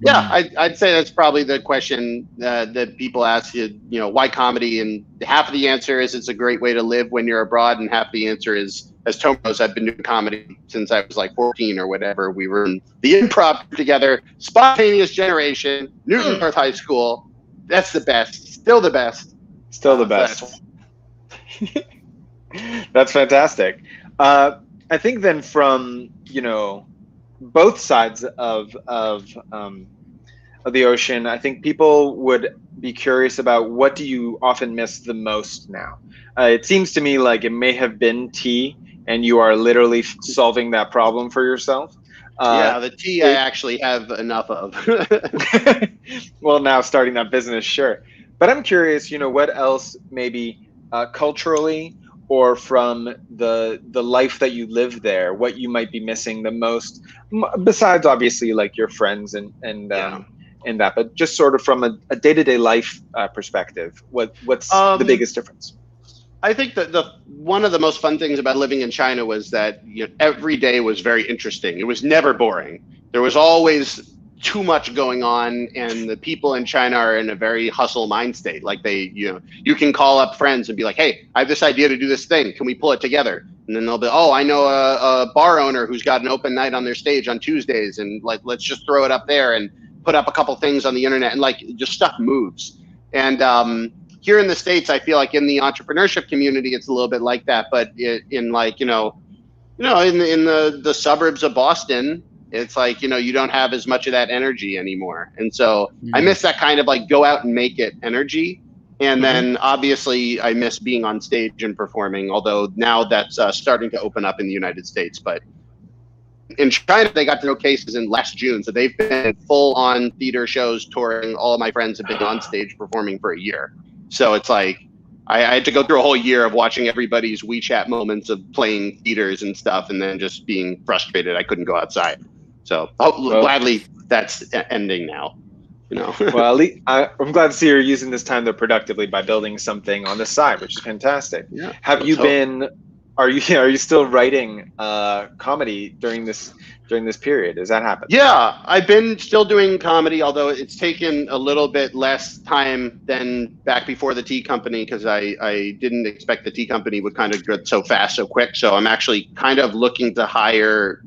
yeah, I'd say that's probably the question that people ask you, you know, why comedy? And half of the answer is it's a great way to live when you're abroad. And half the answer is, as Tom knows, I've been doing comedy since I was like 14 or whatever. We were in the improv together, spontaneous generation, Newton North High School. That's the best. Still the best. Still the best. That's fantastic. I think then from, you know, both sides of the ocean, I think people would be curious about, what do you often miss the most now? It seems to me like it may have been tea, and you are literally solving that problem for yourself. Yeah, the tea I actually have enough of. Well, now starting that business, sure. But I'm curious, you know, what else maybe culturally, or from the life that you live there, what you might be missing the most, besides obviously like your friends and that, but just sort of from a day-to-day life perspective, what's the biggest difference? I think that one of the most fun things about living in China was that every day was very interesting. It was never boring. There was always too much going on, and the people in China are in a very hustle mind state. Like you can call up friends and be like, hey, I have this idea to do this thing. Can we pull it together? And then they'll be, oh, I know a bar owner who's got an open night on their stage on Tuesdays, and like, let's just throw it up there and put up a couple things on the internet, and like just stuff moves. And here in the States, I feel like in the entrepreneurship community, it's a little bit like that. But in like, in the suburbs of Boston, it's like, you don't have as much of that energy anymore. And so I miss that kind of like go out and make it energy. And then obviously I miss being on stage and performing, although now that's starting to open up in the United States. But in China, they got to know cases in last June. So they've been full on theater shows touring. All of my friends have been on stage performing for a year. So it's like, I had to go through a whole year of watching everybody's WeChat moments of playing theaters and stuff, and then just being frustrated I couldn't go outside. So gladly that's ending now. Well, at least I'm glad to see you're using this time though productively by building something on the side, which is fantastic. Yeah. Are you still writing comedy during this period? Does that happen? Yeah, I've been still doing comedy, although it's taken a little bit less time than back before the tea company, because I didn't expect the tea company would kind of get so fast, so quick. So I'm actually kind of looking to hire,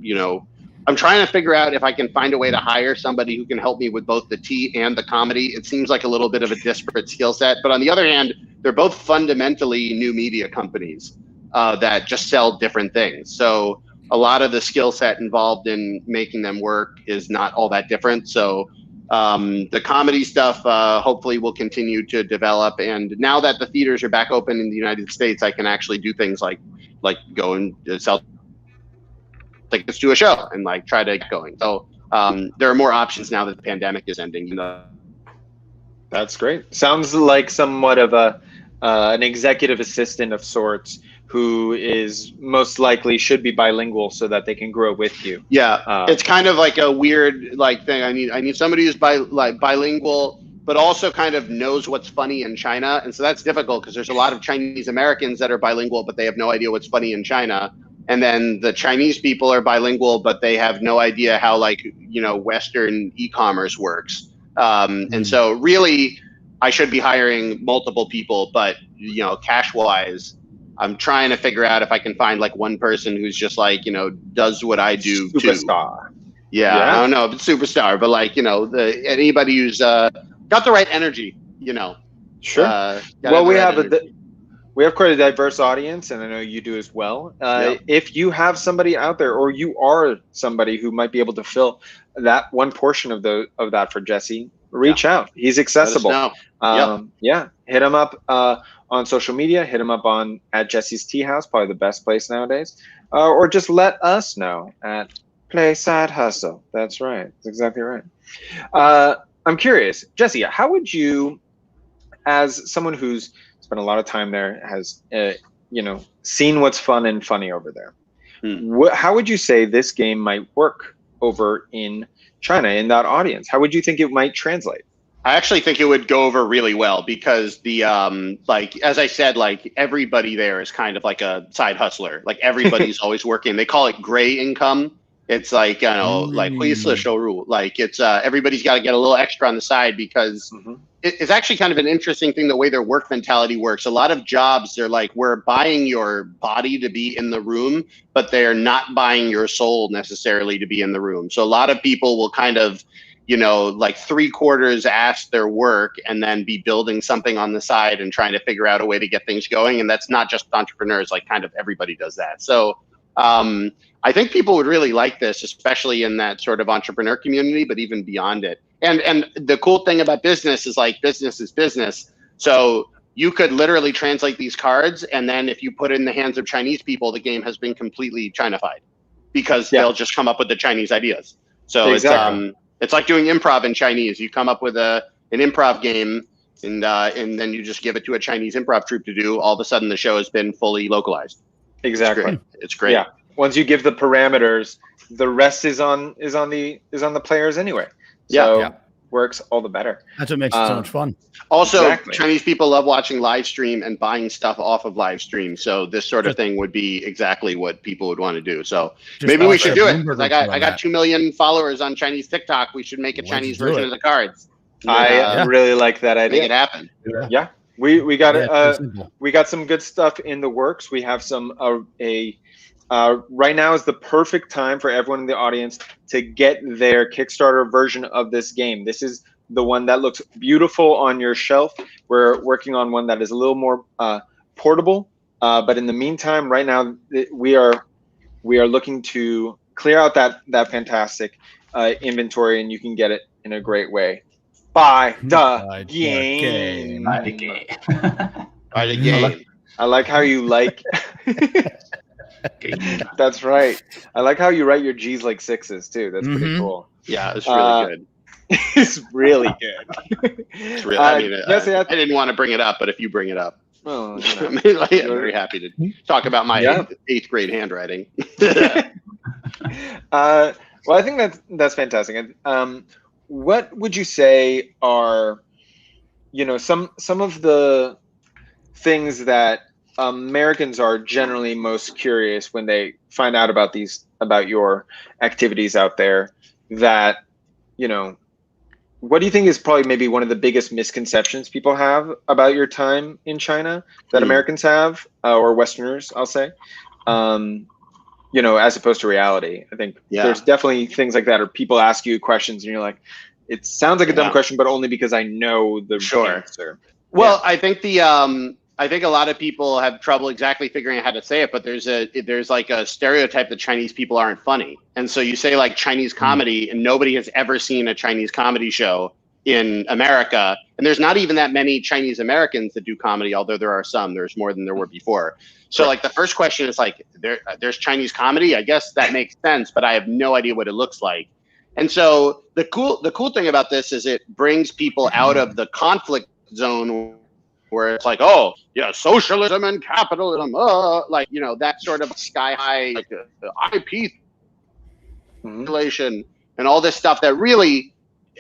I'm trying to figure out if I can find a way to hire somebody who can help me with both the tea and the comedy. It seems like a little bit of a disparate skill set, but on the other hand, they're both fundamentally new media companies that just sell different things. So a lot of the skill set involved in making them work is not all that different. So the comedy stuff hopefully will continue to develop. And now that the theaters are back open in the United States, I can actually do things like go and sell tickets to a show and like try to get going. So there are more options now that the pandemic is ending. That's great. Sounds like somewhat of an executive assistant of sorts who is most likely should be bilingual so that they can grow with you. Yeah, it's kind of like a weird like thing. I need somebody who's bilingual, but also kind of knows what's funny in China. And so that's difficult because there's a lot of Chinese Americans that are bilingual, but they have no idea what's funny in China. And then the Chinese people are bilingual, but they have no idea how Western e-commerce works. And so really, I should be hiring multiple people, but cash wise, I'm trying to figure out if I can find like one person who's just like, does what I do superstar. Too. Yeah, I don't know if it's superstar, but like, anybody who's got the right energy, Sure. Well, we have quite a diverse audience, and I know you do as well. If you have somebody out there, or you are somebody who might be able to fill that one portion of that for Jesse, reach out. He's accessible. Let us know. Hit him up on social media. Hit him up at Jesse's Teahouse, probably the best place nowadays. Or just let us know at Play Side Hustle. That's right. That's exactly right. I'm curious, Jesse, how would you, as someone who's spent a lot of time there, has seen what's fun and funny over there, how would you say this game might work over in China in that audience? How would you think it might translate? I actually think it would go over really well because the as I said, like everybody there is kind of like a side hustler. Like everybody's always working. They call it gray income. It's like like 灰色收入. Like it's everybody's got to get a little extra on the side because it's actually kind of an interesting thing the way their work mentality works. A lot of jobs, they're like, we're buying your body to be in the room, but they're not buying your soul necessarily to be in the room. So a lot of people will kind of like 3/4 ask their work and then be building something on the side and trying to figure out a way to get things going. And that's not just entrepreneurs, like kind of everybody does that. So I think people would really like this, especially in that sort of entrepreneur community, but even beyond it. And the cool thing about business is like business is business. So you could literally translate these cards, and then if you put it in the hands of Chinese people, the game has been completely Chinified because they'll just come up with the Chinese ideas. So it's like doing improv in Chinese. You come up with an improv game, and then you just give it to a Chinese improv troupe to do. All of a sudden, the show has been fully localized. Exactly. It's great. Yeah. Once you give the parameters, the rest is on the players anyway. So works, all the better. That's what makes it so much fun. Also, Exactly. Chinese people love watching live stream and buying stuff off of live stream. So this sort of thing would be exactly what people would want to do. So maybe we should do it. I got 2 million followers on Chinese TikTok. We should make a Chinese version of the cards. I really like that idea. Make it happen. Yeah. We got we got some good stuff in the works. We have some right now is the perfect time for everyone in the audience to get their Kickstarter version of this game. This is the one that looks beautiful on your shelf. We're working on one that is a little more portable. But in the meantime, right now we are looking to clear out that fantastic inventory, and you can get it in a great way. Buy the game. Buy the game. Buy the game. I like how you like. That's right. I like how you write your G's like sixes too. That's pretty cool. Yeah, it's really good. It's really good. It's really, I mean, Jesse, I didn't want to bring it up, but if you bring it up, well, I'm very happy to talk about my eighth grade handwriting. Well, I think that's fantastic. What would you say are, some of the things that Americans are generally most curious when they find out about your activities out there, that, what do you think is probably maybe one of the biggest misconceptions people have about your time in China that Americans have, or Westerners, I'll say, as opposed to reality? I think there's definitely things like that, or people ask you questions and you're like, it sounds like a dumb question, but only because I know the answer. Well, I think I think a lot of people have trouble exactly figuring out how to say it, but there's like a stereotype that Chinese people aren't funny. And so you say like Chinese comedy, and nobody has ever seen a Chinese comedy show in America. And there's not even that many Chinese Americans that do comedy, although there are some. There's more than there were before. So like the first question is like, there's Chinese comedy? I guess that makes sense, but I have no idea what it looks like. And so the cool thing about this is it brings people out of the conflict zone where it's like, oh, yeah, socialism and capitalism, that sort of sky high IP relation and all this stuff that really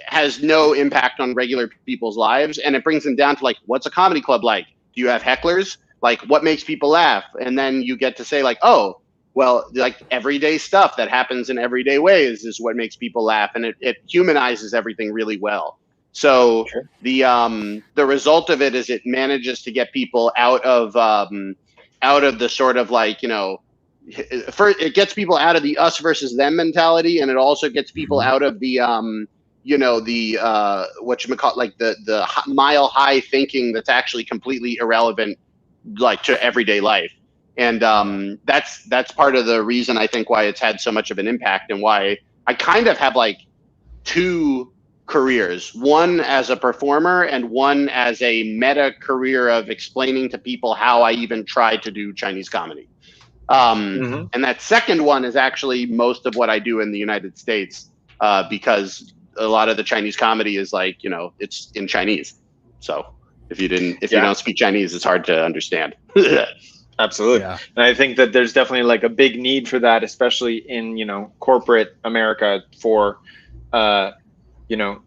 has no impact on regular people's lives. And it brings them down to like, what's a comedy club like? Do you have hecklers? Like, what makes people laugh? And then you get to say like, oh, well, like everyday stuff that happens in everyday ways is what makes people laugh. And it humanizes everything really well. So the result of it is it manages to get people out of the sort of like, it gets people out of the us versus them mentality. And it also gets people out of the, whatchamacallit, like the mile high thinking that's actually completely irrelevant, like to everyday life. And that's part of the reason I think why it's had so much of an impact, and why I kind of have like two careers, one as a performer and one as a meta career of explaining to people how I even tried to do Chinese comedy. And that second one is actually most of what I do in the United States, because a lot of the Chinese comedy is like, it's in Chinese. So if you don't speak Chinese, it's hard to understand. Absolutely. Yeah. And I think that there's definitely like a big need for that, especially in, corporate America, for,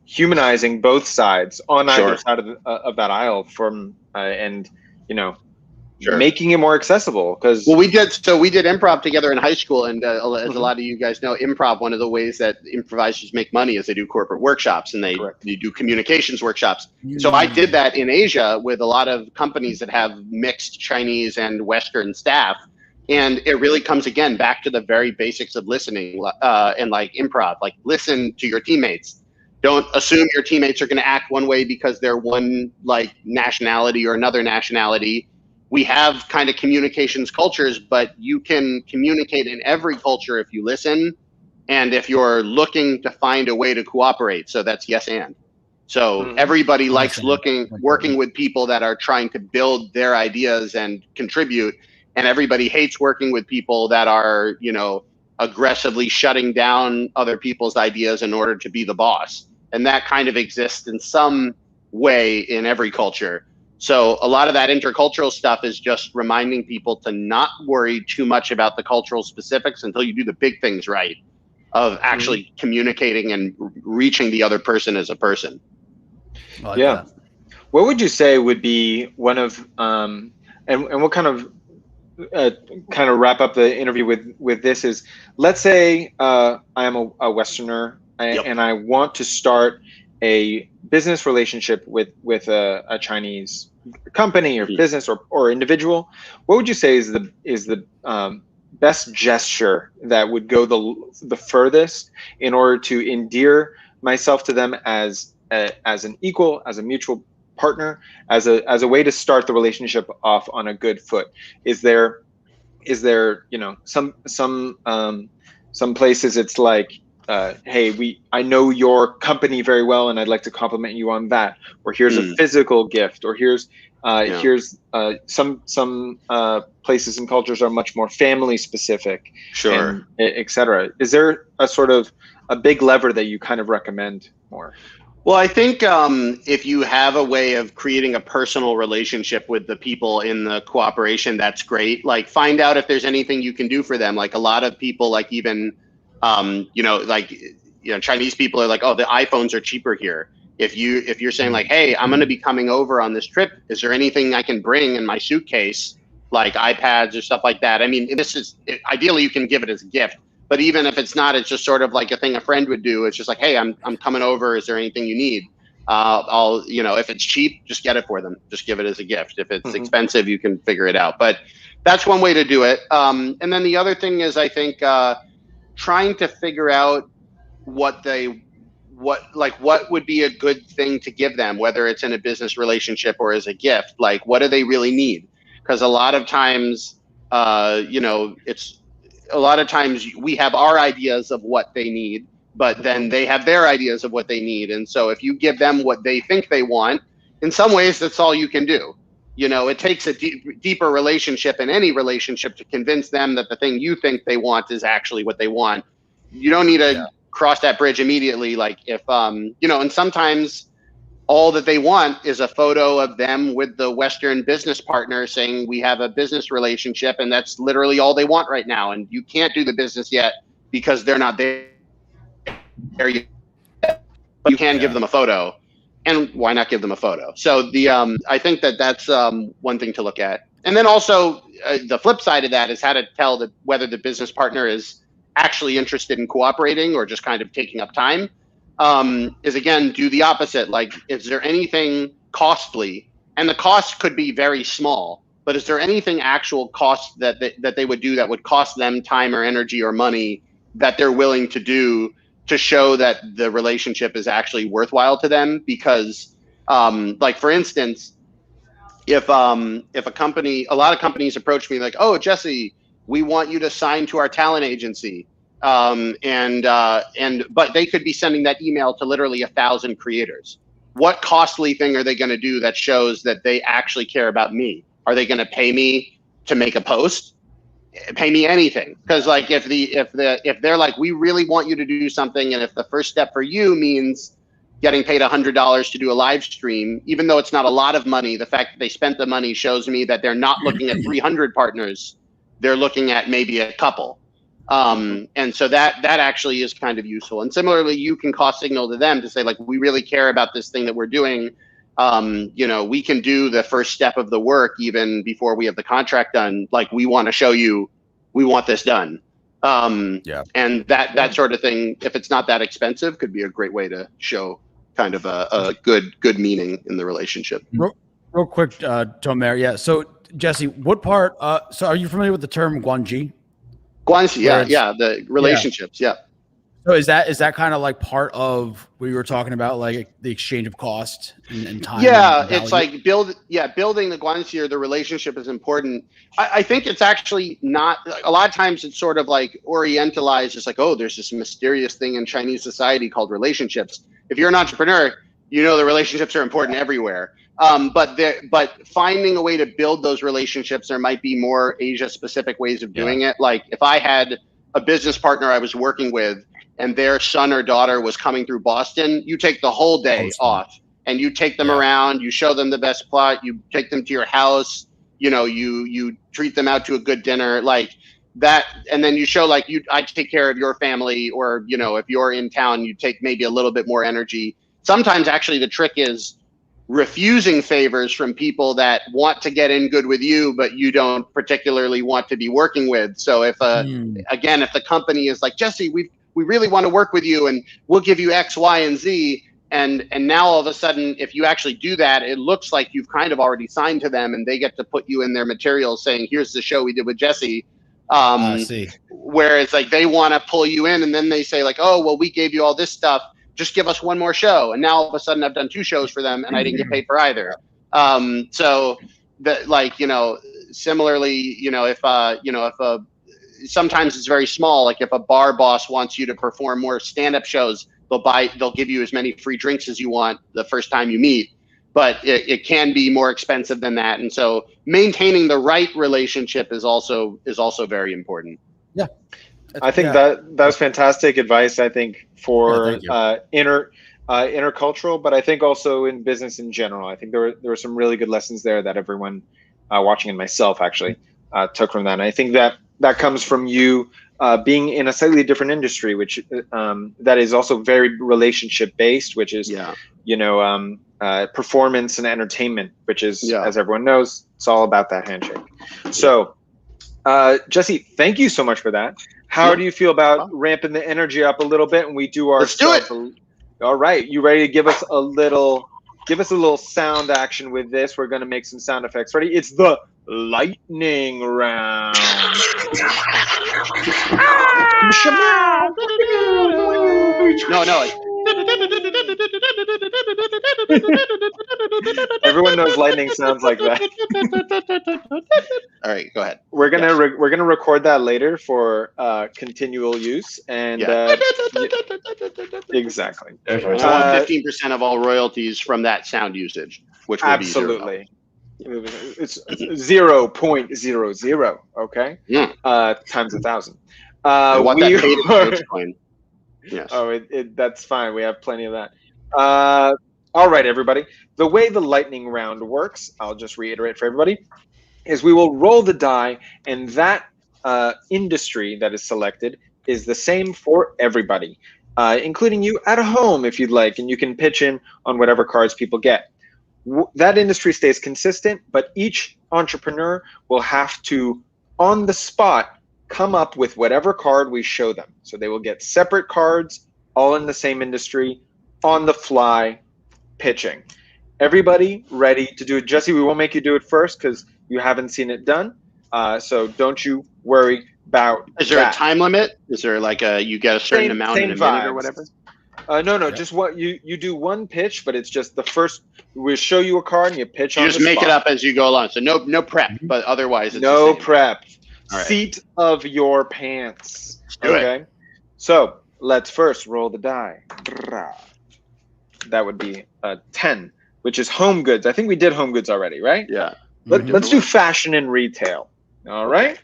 humanizing both sides on either side of that aisle, from making it more accessible. Because we did improv together in high school, and as a lot of you guys know, improv, one of the ways that improvisers make money is they do corporate workshops, and they do communications workshops. So I did that in Asia with a lot of companies that have mixed Chinese and Western staff, and it really comes again back to the very basics of listening and like improv. Like, listen to your teammates. Don't assume your teammates are going to act one way because they're one like nationality or another nationality. We have kind of communications cultures, but you can communicate in every culture if you listen, and if you're looking to find a way to cooperate. So that's yes and. So everybody likes working with people that are trying to build their ideas and contribute, and everybody hates working with people that are, aggressively shutting down other people's ideas in order to be the boss. And that kind of exists in some way in every culture. So a lot of that intercultural stuff is just reminding people to not worry too much about the cultural specifics until you do the big things right. of actually communicating and reaching the other person as a person. I like Yeah. that. What would you say would be one of and we'll kind of wrap up the interview with this is, let's say I am a Westerner and I want to start a business relationship with a Chinese company or business or individual. What would you say is the best gesture that would go the furthest in order to endear myself to them as an equal, as a mutual partner, as a way to start the relationship off on a good foot? Is there some places it's like, hey, I know your company very well and I'd like to compliment you on that, or here's a physical gift, or here's some places and cultures are much more family specific, Sure, etc. Is there a sort of a big lever that you kind of recommend more? Well, I think if you have a way of creating a personal relationship with the people in the cooperation, that's great. Like, find out if there's anything you can do for them. Like, a lot of people, like even, Chinese people are like, oh, the iPhones are cheaper here. If you're saying like, hey, I'm going to be coming over on this trip, is there anything I can bring in my suitcase, like iPads or stuff like that? I mean, ideally you can give it as a gift. But even if it's not, it's just sort of like a thing a friend would do. It's just like, hey, I'm coming over. Is there anything you need? If it's cheap, just get it for them. Just give it as a gift. If it's expensive, you can figure it out. But that's one way to do it. And then the other thing is, I think, trying to figure out what would be a good thing to give them, whether it's in a business relationship or as a gift. Like, what do they really need? Because a lot of times, a lot of times we have our ideas of what they need, but then they have their ideas of what they need. And so if you give them what they think they want, in some ways, that's all you can do. It takes a deeper relationship in any relationship to convince them that the thing you think they want is actually what they want. You don't need to cross that bridge immediately. Like if, and sometimes all that they want is a photo of them with the Western business partner saying we have a business relationship, and that's literally all they want right now. And you can't do the business yet because they're not there yet. But you can give them a photo, and why not give them a photo? So I think that's one thing to look at. And then also the flip side of that is how to tell whether the business partner is actually interested in cooperating or just kind of taking up time. Is again, do the opposite. Like, is there anything costly? And the cost could be very small, but is there anything actual cost that they would do that would cost them time or energy or money that they're willing to do to show that the relationship is actually worthwhile to them? Because, like, for instance, if a company, a lot of companies approach me like, oh, Jesse, we want you to sign to our talent agency. But they could be sending that email to literally 1,000 creators. What costly thing are they going to do that shows that they actually care about me? Are they going to pay me to make a post? Pay me anything. Because like if they're like, we really want you to do something, and if the first step for you means getting paid $100 to do a live stream, even though it's not a lot of money, the fact that they spent the money shows me that they're not looking at 300 partners. They're looking at maybe a couple. And so that actually is kind of useful. And similarly, you can cost signal to them to say, like, we really care about this thing that we're doing. We can do the first step of the work even before we have the contract done. Like, we want to show you, we want this done. And that sort of thing, if it's not that expensive, could be a great way to show kind of a good meaning in the relationship. Real quick, Tomer. Yeah. So Jesse, what part, so are you familiar with the term guanji? Guanxi, yeah, the relationships, yeah. So is that kind of like part of what you were talking about, like the exchange of cost and time? Yeah, it's like building the guanxi or the relationship is important. I think it's actually not. A lot of times it's sort of like orientalized. It's like, oh, there's this mysterious thing in Chinese society called relationships. If you're an entrepreneur, you know the relationships are important everywhere. But finding a way to build those relationships, there might be more Asia-specific ways of doing it. Like if I had a business partner I was working with and their son or daughter was coming through Boston, you take the whole day off and you take them around, you show them the best plot, you take them to your house, you treat them out to a good dinner. Like and then you show like I take care of your family, or if you're in town, you take maybe a little bit more energy. Sometimes actually the trick is refusing favors from people that want to get in good with you, but you don't particularly want to be working with. So if again, if the company is like, Jesse, we really want to work with you and we'll give you X, Y, and Z. And now all of a sudden, if you actually do that, it looks like you've kind of already signed to them, and they get to put you in their materials saying, here's the show we did with Jesse. Whereas like they want to pull you in, and then they say like, oh, well, we gave you all this stuff. Just give us one more show. And now all of a sudden I've done 2 shows for them and I didn't get paid for either. So that, like, similarly, if sometimes it's very small, like if a bar boss wants you to perform more stand-up shows, they'll give you as many free drinks as you want the first time you meet, but it can be more expensive than that. And so maintaining the right relationship is also very important. Yeah. I think that was fantastic advice, I think, for intercultural, but I think also in business in general. I think there were some really good lessons there that everyone watching, and myself actually took from that. And I think that comes from you being in a slightly different industry, which that is also very relationship based, which is performance and entertainment, which is, as everyone knows, it's all about that handshake. So Jesse, thank you so much for that. How do you feel about ramping the energy up a little bit and we do our stuff? All right, you ready to give us a little sound action with this? We're going to make some sound effects. Ready? It's the lightning round. No. Everyone knows lightning sounds like that. All right, go ahead. We're gonna record that later for continual use, and exactly. 15% of all royalties from that sound usage, which would absolutely. It's 0.00. Okay. Times 1,000. What that paid to explain. Yes. Oh, that's fine. We have plenty of that. All right, everybody. The way the lightning round works, I'll just reiterate for everybody, is we will roll the die, and that industry that is selected is the same for everybody, including you at home if you'd like, and you can pitch in on whatever cards people get. That industry stays consistent, but each entrepreneur will have to, on the spot, come up with whatever card we show them. So they will get separate cards, all in the same industry, on the fly, pitching. Everybody ready to do it? Jesse, we won't make you do it first because you haven't seen it done. So don't you worry about Is there a time limit? Is there like you get a certain amount in a minute or whatever? No, just what you do one pitch, but it's just the first. We'll show you a card and you pitch on the spot. You just make it up as you go along. So no prep, but otherwise it's no prep. Right. Seat of your pants. Do it. So let's first roll the die. That would be a 10, which is home goods. I think we did home goods already, right? Yeah. Let's do fashion and retail. All right.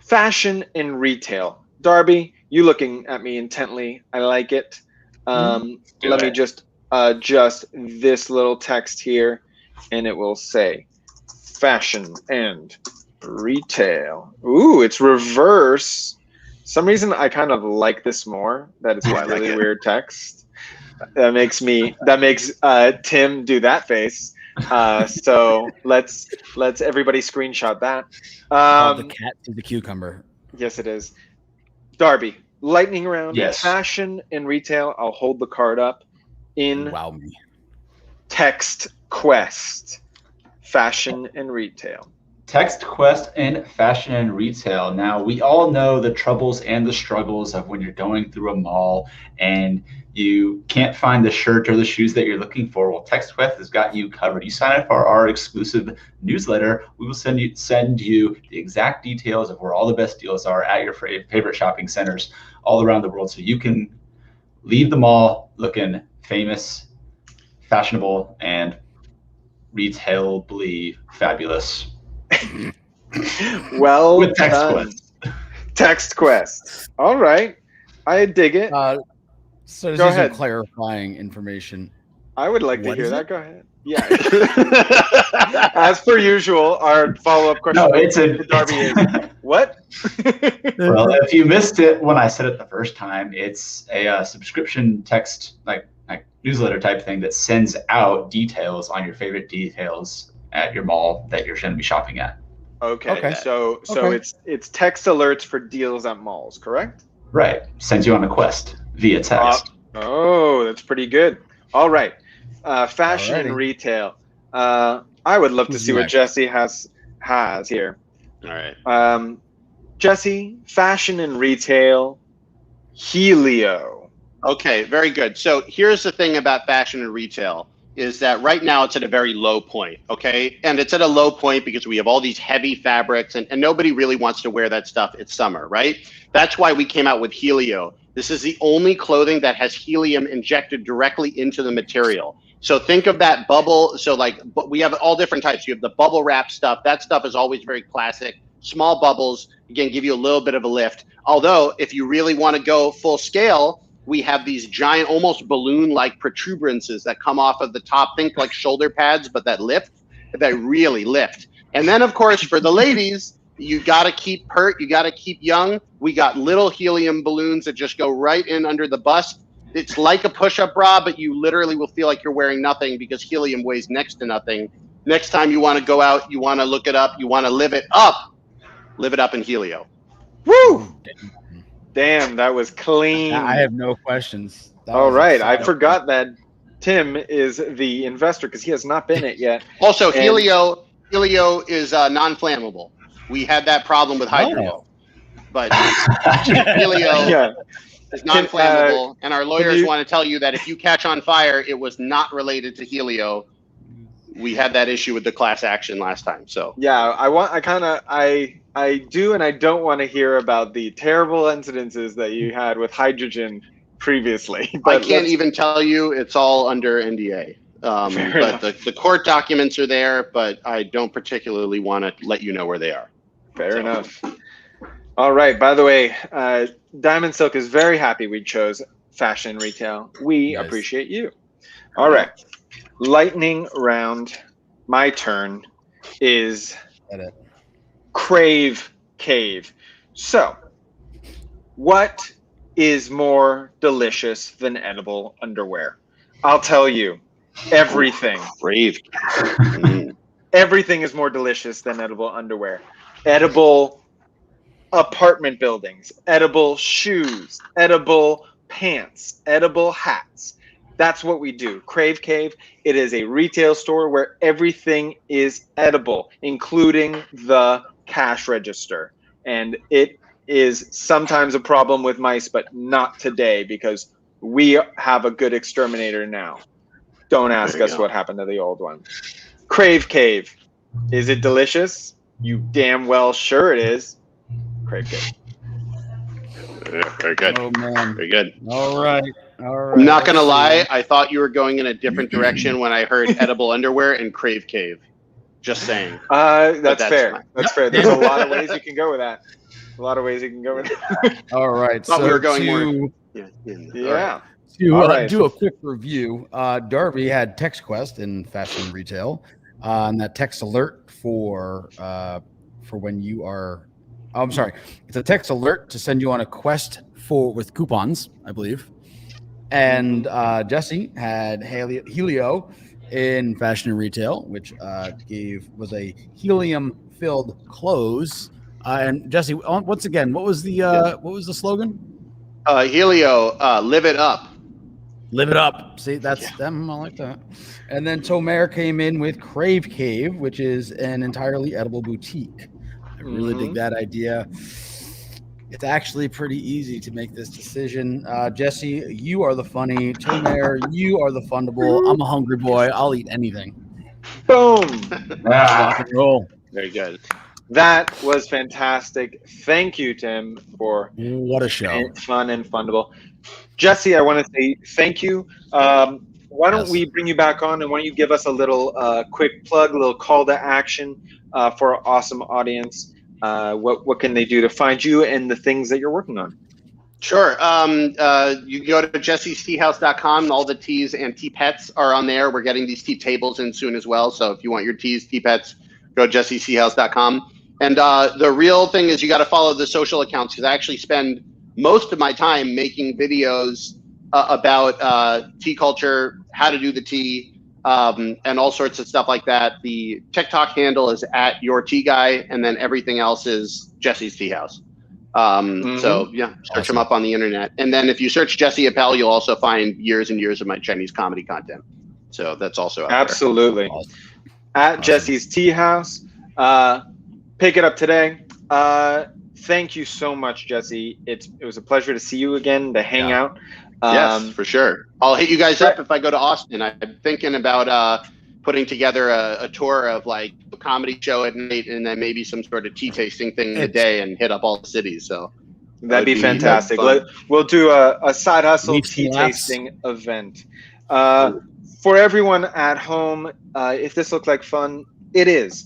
Fashion and retail. Darby, you looking at me intently. I like it. Let me just adjust this little text here, and it will say fashion and retail. Ooh, it's reverse. Some reason I kind of like this more. That is a really weird text. That makes Tim do that face. So let's everybody screenshot that. The cat to the cucumber. Yes, it is. Darby, lightning round. Yes. Fashion and retail. I'll hold the card up in Wow me. Text Quest. Fashion and retail. Text Quest and fashion and retail. Now, we all know the troubles and the struggles of when you're going through a mall and you can't find the shirt or the shoes that you're looking for. Well, Text Quest has got you covered. You sign up for our exclusive newsletter. We will send you the exact details of where all the best deals are at your favorite shopping centers all around the world, so you can leave the mall looking famous, fashionable, and retailably fabulous. Well, with Text Quest. Text Quest. All right, I dig it. So this is some clarifying information. I would like to What hear is that. it? Go ahead. Yeah. As per usual, our follow-up question to Darby is, what? Well, if you missed it when I said it the first time, it's a subscription text like newsletter type thing that sends out details on your favorite details at your mall that you're going to be shopping at. Okay. So it's text alerts for deals at malls, correct? Right. Sends you on a quest via text. Oh, that's pretty good. All right. Fashion and retail. I would love to see what Jesse has here. All right. Jesse, fashion and retail, Helio. Okay, very good. So here's the thing about fashion and retail is that right now it's at a very low point, okay? And it's at a low point because we have all these heavy fabrics and nobody really wants to wear that stuff. It's summer, right? That's why we came out with Helio. This is the only clothing that has helium injected directly into the material. So think of that bubble. So like we have all different types. You have the bubble wrap stuff. That stuff is always very classic. Small bubbles, again, give you a little bit of a lift. Although if you really want to go full scale, we have these giant, almost balloon-like protuberances that come off of the top. Think like shoulder pads, but that really lift. And then, of course, for the ladies, you got to keep pert, you got to keep young. We got little helium balloons that just go right in under the bust. It's like a push-up bra, but you literally will feel like you're wearing nothing because helium weighs next to nothing. Next time you want to go out, you want to look it up, you want to live it up in Helio. Woo! Damn, that was clean. I have no questions. All right, I forgot that Tim is the investor because he has not been it yet. Also, Helio is non-flammable. We had that problem with hydrogen, but Helio is non-flammable, and our lawyers want to tell you that if you catch on fire, it was not related to Helio. We had that issue with the class action last time. So yeah, I do and I don't want to hear about the terrible incidences that you had with hydrogen previously. But I can't even tell you. It's all under NDA. But the court documents are there, but I don't particularly want to let you know where they are. Fair enough. All right. By the way, Diamond Silk is very happy we chose fashion retail. We appreciate you. All right. Lightning round. My turn is Crave Cave. So, what is more delicious than edible underwear? I'll tell you, everything. Crave. Everything is more delicious than edible underwear. Edible apartment buildings, edible shoes, edible pants, edible hats. That's what we do. Crave Cave, it is a retail store where everything is edible, including the cash register. And it is sometimes a problem with mice, but not today because we have a good exterminator now. Don't ask us what happened to the old one. Crave Cave, is it delicious? You damn well sure it is. Crave Cave. Yeah, very good. Oh, man. Very good. All right. I'm not going to lie. I thought you were going in a different direction when I heard edible underwear and Crave Cave. Just saying. That's fair. That's fair. There's a lot of ways you can go with that. A lot of ways you can go with that. All right. Thought we were going more. Yeah. To do a quick review, Darby had text quest in fashion retail, and that text alert for when you are. Oh, I'm sorry. It's a text alert to send you on a quest with coupons, I believe. And Jesse had Helio in fashion and retail, which was a helium-filled clothes. And Jesse, once again, what was the slogan? Helio, live it up. Live it up. See, that's them. I like that. And then Tomer came in with Crave Cave, which is an entirely edible boutique. I really dig that idea. It's actually pretty easy to make this decision. Jesse, you are the funny. Tomer, you are the fundable. I'm a hungry boy. I'll eat anything. Boom. Rock and roll. Very good. That was fantastic. Thank you, Tim, for what a show. Fun and Fundable. Jesse, I want to say thank you. Why don't we bring you back on and why don't you give us a little quick plug, a little call to action for our awesome audience. What can they do to find you and the things that you're working on? Sure. You can go to jessesteahouse.com. All the teas and tea pets are on there. We're getting these tea tables in soon as well. So if you want your teas, tea pets, go to jessesteahouse.com. And the real thing is you got to follow the social accounts, because I actually spend most of my time making videos about tea culture, how to do the tea, and all sorts of stuff like that. The TickTok handle is @YourTeaGuy, and then everything else is Jesse's Teahouse. So yeah, search them up on the internet. And then if you search Jesse Appell, you'll also find years and years of my Chinese comedy content. So that's also out absolutely there. At Jesse's Teahouse. Pick it up today. Thank you so much, Jesse. It was a pleasure to see you again, to hang out. Yes, for sure. I'll hit you guys up if I go to Austin. I'm thinking about putting together a tour of like a comedy show at night, and then maybe some sort of tea tasting thing in the day, and hit up all the cities. So that'd be fantastic. We'll do a side hustle tea tasting event. For everyone at home, if this looked like fun, it is.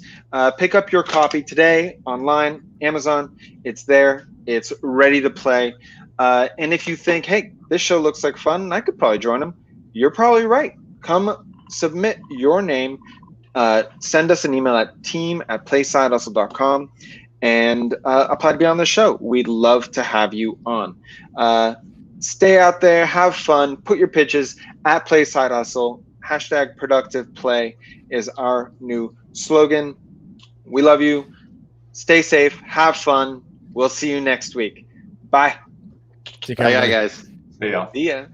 Pick up your copy today online, Amazon. It's there. It's ready to play. And if you think, hey, this show looks like fun, and I could probably join them, you're probably right. Come submit your name. Send us an email at team@playsidehustle.com and apply to be on the show. We'd love to have you on. Stay out there, have fun, put your pitches at @PlaySideHustle. #ProductivePlay is our new slogan. We love you. Stay safe. Have fun. We'll see you next week. Bye. Bye, guys. See ya. See ya.